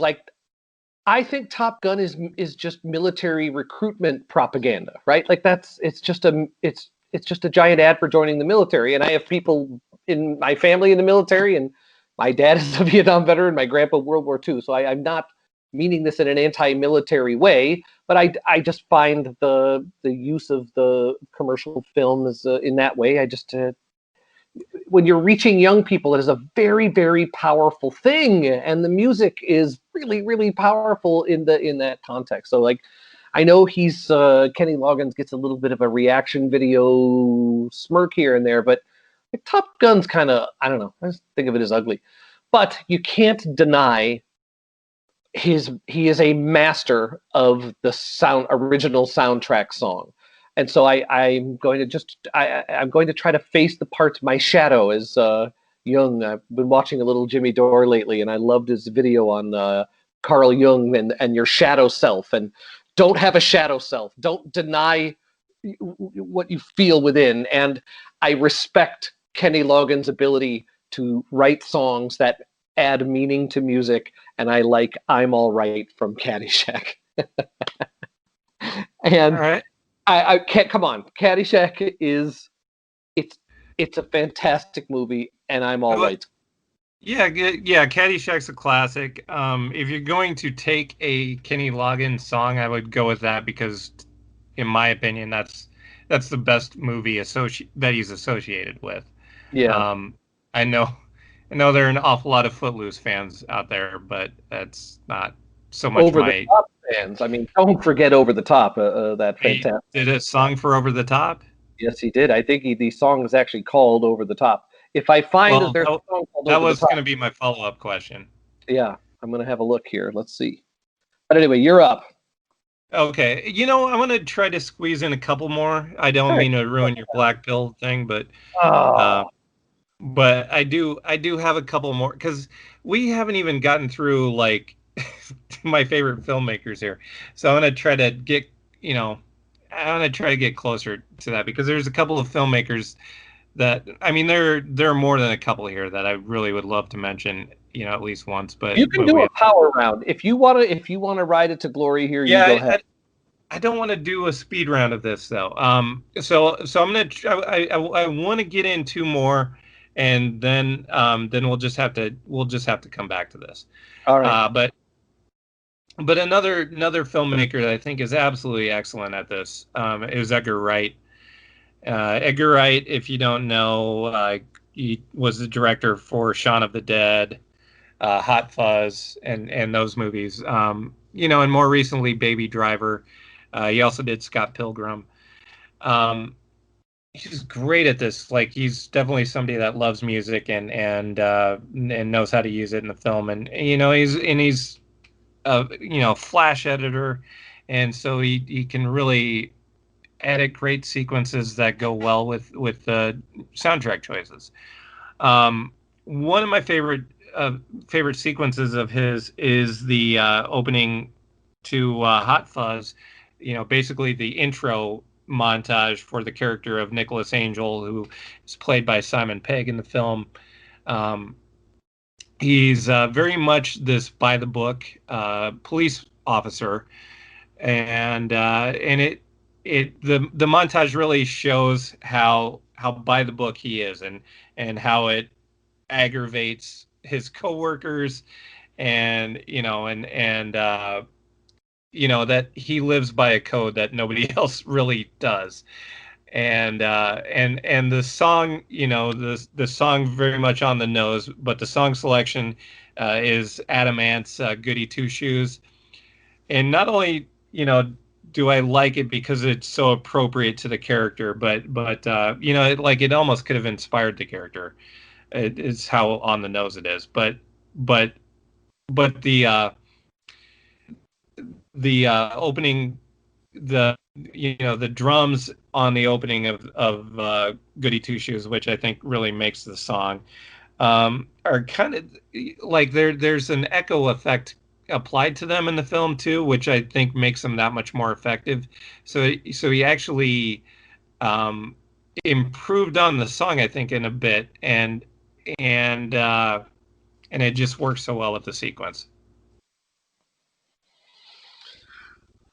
I think Top Gun is just military recruitment propaganda, right? Like it's just a giant ad for joining the military. And I have people in my family in the military, and my dad is a Vietnam veteran, my grandpa World War II. So I'm not meaning this in an anti-military way, but I just find the use of the commercial films in that way. I just when you're reaching young people, it is a very, very powerful thing, and the music is really, really powerful in that context. So, like, I know he's Kenny Loggins gets a little bit of a reaction video smirk here and there, but like, Top Gun's kind of I don't know. I just think of it as ugly, but you can't deny he is a master of the original soundtrack song. And so I'm going to I'm going to try to face the parts my shadow as Jung. I've been watching a little Jimmy Dore lately, and I loved his video on Carl Jung and your shadow self. And don't have a shadow self. Don't deny what you feel within. And I respect Kenny Loggins' ability to write songs that add meaning to music, and I like "I'm All Right" from Caddyshack. All And right. I can't come on. Caddyshack is it's it's a fantastic movie, and I'm all Well, right. yeah, yeah. Caddyshack's a classic. If you're going to take a Kenny Loggins song, I would go with that because, in my opinion, that's the best movie that he's associated with. Yeah, Um, I know, I know there are an awful lot of Footloose fans out there, but that's not so much over the my. top fans. I mean, don't forget over the top. That He fantastic. did a song for Over the Top. Yes, he did. I think the song is actually called "Over the Top." If I find that Well, there's a song called that "Over the was Top," going to be my follow-up question. yeah, I'm gonna have a look here. Let's see. But anyway, you're up. Okay, I'm going to try to squeeze in a couple more. I All don't right. mean to ruin your black pill thing, uh, Oh, but I do have a couple more because we haven't even gotten through like my favorite filmmakers here. So I'm gonna try to get you know I'm gonna try to get closer to that because there's a couple of filmmakers that I mean there are more than a couple here that I really would love to mention at least once, you can but do we a have to. power round if you want to. If you want to ride it to glory here, you Yeah, go ahead. I don't want to do a speed round of this though. So I'm gonna I want to get in two more, and then we'll just have to come back to this. All right. But another filmmaker that I think is absolutely excellent at this is Edgar Wright. Edgar Wright, if you don't know, he was the director for Shaun of the Dead, Hot Fuzz, and those movies. And more recently, Baby Driver. He also did Scott Pilgrim. Um, he's great at this. Like he's definitely somebody that loves music and knows how to use it in the film. And he's a flash editor, and so he can really edit great sequences that go well with the soundtrack choices. One of my favorite sequences of his is the opening to Hot Fuzz. Basically the intro montage for the character of Nicholas Angel, who is played by Simon Pegg in the film. Um, he's very much this by the book police officer, and the montage really shows how by the book he is, and how it aggravates his coworkers, and that he lives by a code that nobody else really does. And the song, the song very much on the nose, but the song selection is Adam Ant's "Goody Two Shoes." And not only do I like it because it's so appropriate to the character, it almost could have inspired the character. It's how on the nose it is. But but the opening, the drums on the opening of Goody Two Shoes, which I think really makes the song, are kind of like there's an echo effect applied to them in the film too, which I think makes them that much more effective. So he actually um, improved on the song, I think, in a bit, and uh, and it just works so well with the sequence.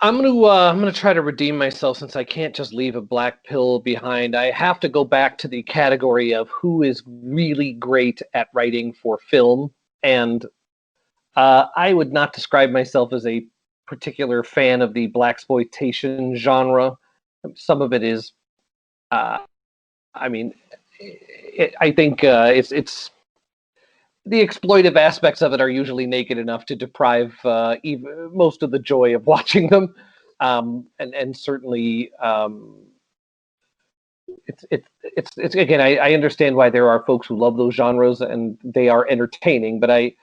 I'm gonna try to redeem myself since I can't just leave a black pill behind. I have to go back to the category of who is really great at writing for film, and I would not describe myself as a particular fan of the blaxploitation genre. Some of it is, uh, I mean, I think it's the exploitive aspects of it are usually naked enough to deprive even most of the joy of watching them. And certainly it's again I understand why there are folks who love those genres and they are entertaining, but I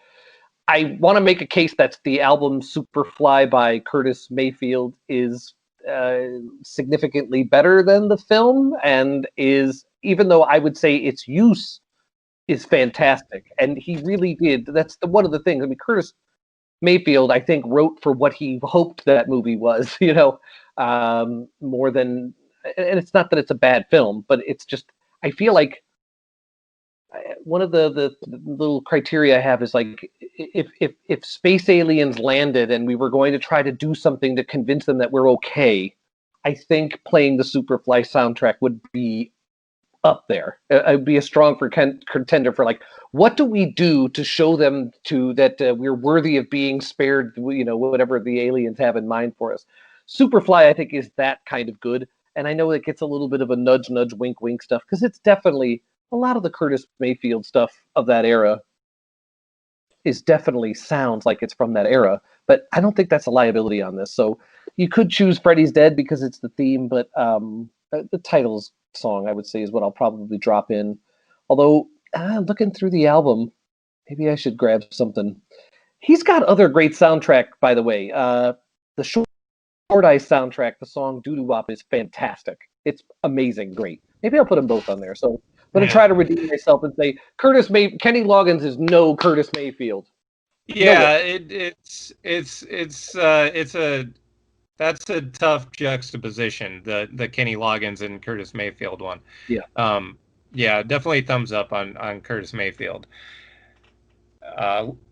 want to make a case that the album Superfly by Curtis Mayfield is uh, significantly better than the film, and is, even though I would say its use is fantastic, and he really did. That's one of the things. I mean, Curtis Mayfield, I think, wrote for what he hoped that movie was. More than. And it's not that it's a bad film, but it's just I feel like one of the little criteria I have is like if space aliens landed and we were going to try to do something to convince them that we're okay, I think playing the Superfly soundtrack would be up there. I'd be a strong contender for like, what do we do to show them to that we're worthy of being spared? Whatever the aliens have in mind for us. Superfly, I think, is that kind of good, and I know it gets a little bit of a nudge, nudge, wink, wink stuff because it's definitely a lot of the Curtis Mayfield stuff of that era is definitely sounds like it's from that era, but I don't think that's a liability on this. So you could choose Freddy's Dead because it's the theme, but the title's song I would say is what I'll probably drop in. Although looking through the album, maybe I should grab something. He's got other great soundtrack, by the way. The Short Ice soundtrack, the song Doo Doo Wop is fantastic. It's amazing, great. Maybe I'll put them both on there. So I'm gonna Yeah, try to redeem myself and say Kenny Loggins is no Curtis Mayfield. Nowhere. yeah. It's a that's a tough juxtaposition, the Kenny Loggins and Curtis Mayfield one. Yeah. Um, yeah, definitely thumbs up on Curtis Mayfield.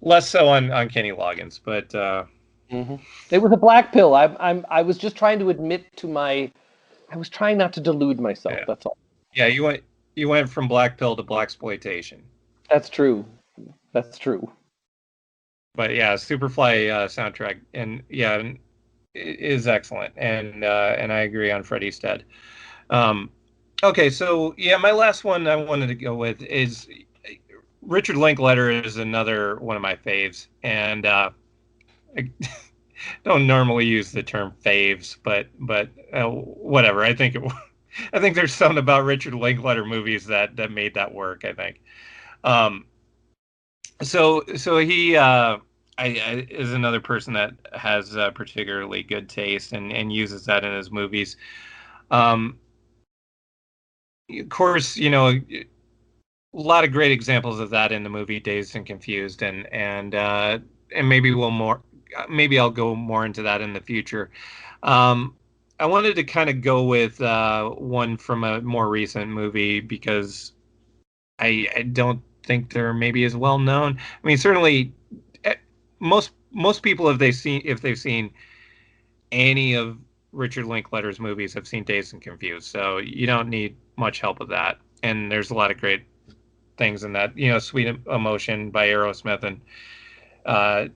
Less so on Kenny Loggins, but Mm-hmm. It was a black pill. I was just trying to admit to my. I was trying not to delude myself. yeah, That's all. yeah. You went from black pill to black exploitation. That's true. That's true. But yeah, Superfly soundtrack, and yeah, is excellent, and I agree on Freddy's Dead. Um, okay, so yeah, my last one I wanted to go with is Richard Linklater is another one of my faves, and I don't normally use the term faves, but whatever. I think I think there's something about Richard Linklater movies that made that work. I think. Um, so he I is another person that has particularly good taste and uses that in his movies. Um, of course, a lot of great examples of that in the movie Dazed and Confused, and maybe I'll go more into that in the future. Um, I wanted to kind of go with one from a more recent movie because I don't think they're maybe as well known. I mean, certainly eh, most people if they've seen any of Richard Linklater's movies have seen Dazed and Confused, so you don't need much help with that. And there's a lot of great things in that. Sweet Emotion by Aerosmith and uh,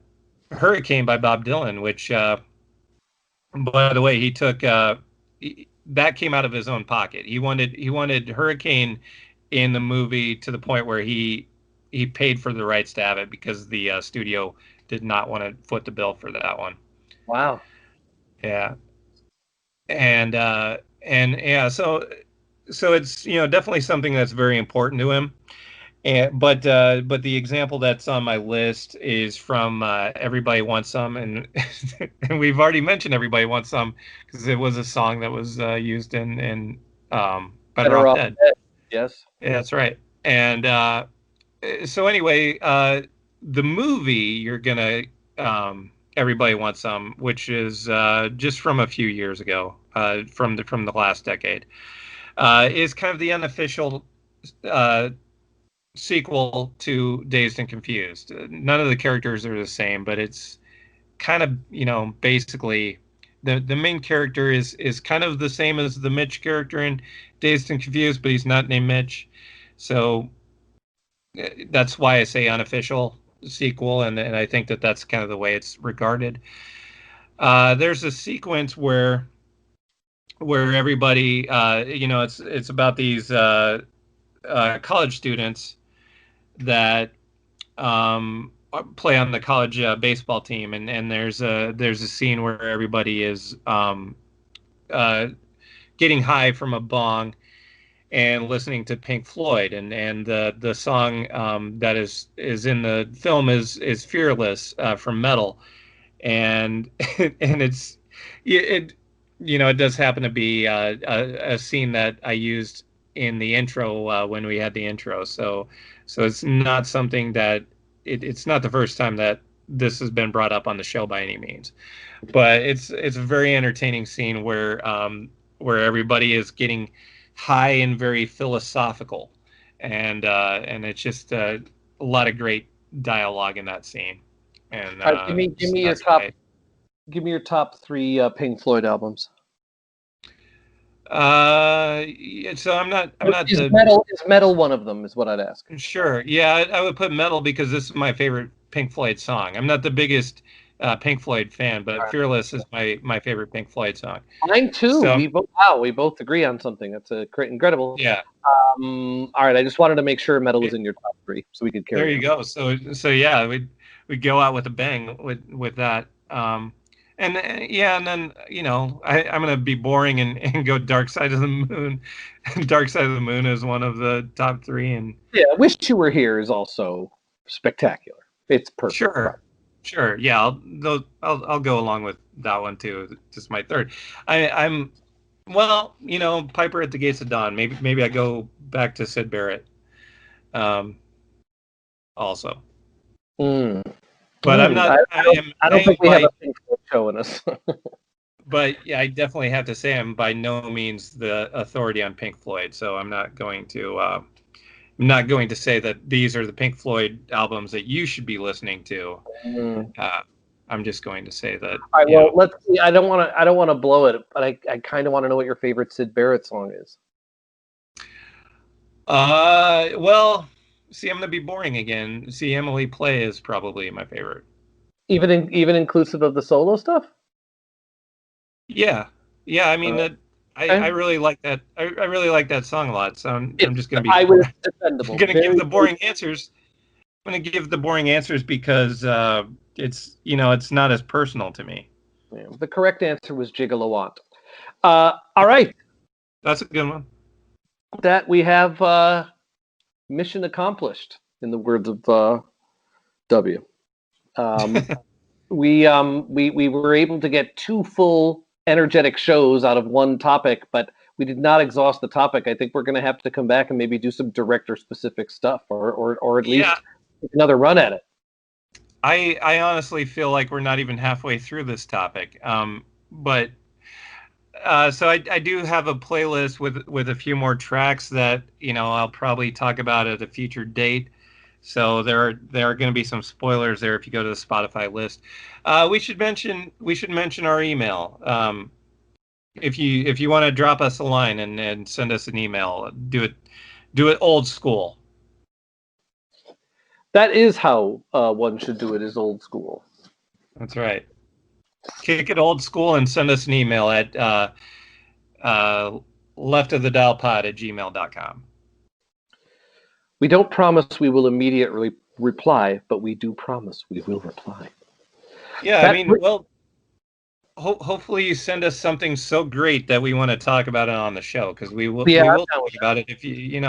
Hurricane by Bob Dylan, which, by the way, that came out of his own pocket. He wanted Hurricane in the movie to the point where he paid for the rights to have it because the studio did not want to foot the bill for that one. Wow. Yeah, and yeah, so it's definitely something that's very important to him. But the example that's on my list is from Everybody Wants Some, and and we've already mentioned Everybody Wants Some because it was a song that was used in Better Better Off off Dead. dead. Yes. Yeah, that's right. And so anyway, the movie you're gonna Everybody Wants Some, which is just from a few years ago, from the last decade, is kind of the unofficial uh, sequel to Dazed and Confused. None of the characters are the same, but it's kind of, basically the main character is kind of the same as the Mitch character in Dazed and Confused, but he's not named Mitch. So that's why I say unofficial sequel, and I think that that's kind of the way it's regarded. There's a sequence where everybody, it's about these college students that play on the college baseball team, and there's a scene where everybody is uh, getting high from a bong and listening to Pink Floyd, and the song that is in the film is Fearless from Metal, and and it it does happen to be a scene that I used in the intro when we had the intro. So it's not something that it's not the first time that this has been brought up on the show by any means, but it's a very entertaining scene where everybody is getting high and very philosophical, and it's just a lot of great dialogue in that scene, and All right, give me your that's top why. give me your top three Pink Floyd albums. Yeah, so I'm not Is the metal one of them? Is what I'd ask. sure. Yeah, I would put Metal because this is my favorite Pink Floyd song. I'm not the biggest Pink Floyd fan, but Fearless is my favorite Pink Floyd song. Mine too. So We both agree on something. That's incredible. yeah, All right, I just wanted to make sure metal was in your top three, so we could there carry you on. go. So yeah, we go out with a bang with that. And yeah, and then I'm gonna be boring and go Dark Side of the Moon. Dark Side of the Moon is one of the top three, and Yeah, Wish You Were Here is also spectacular. It's perfect. sure, sure, yeah, I'll go along with that one too. Just my third. I'm well, Piper at the Gates of Dawn. Maybe I go back to Sid Barrett. Um, also, Mm. but I'm not. I I don't think am we have by a Pink Floyd show in us. But yeah, I definitely have to say I'm by no means the authority on Pink Floyd, so I'm not going to say that these are the Pink Floyd albums that you should be listening to. Mm. Uh, I'm just going to say that All right, well, let's see. I don't want to blow it, but I kind of want to know what your favorite Sid Barrett song is. Well, see, I'm gonna be boring again. See, Emily Play is probably my favorite. Even inclusive of the solo stuff. Yeah, yeah. I mean Uh, that. I okay. really like that. I really like that song a lot. So I'm It's just gonna be I was defendable. gonna give Very, the very. boring answers. I'm going to give the boring answers because it's not as personal to me. Yeah, the correct answer was Gigolo Want. All right. That's a good one. That we have mission accomplished, in the words of W. Um, we were able to get two full energetic shows out of one topic, but we did not exhaust the topic. I think we're going to have to come back and maybe do some director specific stuff, or at Yeah, least take another run at it. I honestly feel like we're not even halfway through this topic. But so I do have a playlist with a few more tracks that I'll probably talk about at a future date. So there are going to be some spoilers there if you go to the Spotify list. We should mention our email. If you want to drop us a line and send us an email, do it old school. That is how one should do it. Is old school. That's right. Kick it old school and send us an email at leftofthedialpod@gmail.com. We don't promise we will immediately reply, but we do promise we will reply. Yeah, I That mean, well, hopefully you send us something so great that we want to talk about it on the show, because we will yeah, we I'm will down talk with that. about it if you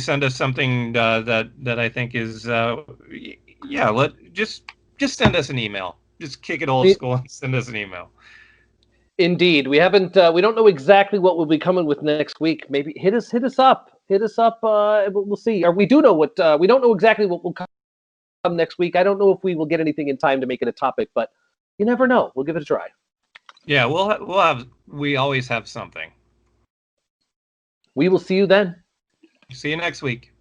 send us something that I think is yeah, just send us an email. Just kick it old school and send us an email. Indeed, we haven't. We don't know exactly what we'll be coming with next week. Maybe hit us up. Hit us up. We'll see. Or we do know what. We don't know exactly what will come next week. I don't know if we will get anything in time to make it a topic, but you never know. We'll give it a try. Yeah, we always have something. We will see you then. See you next week.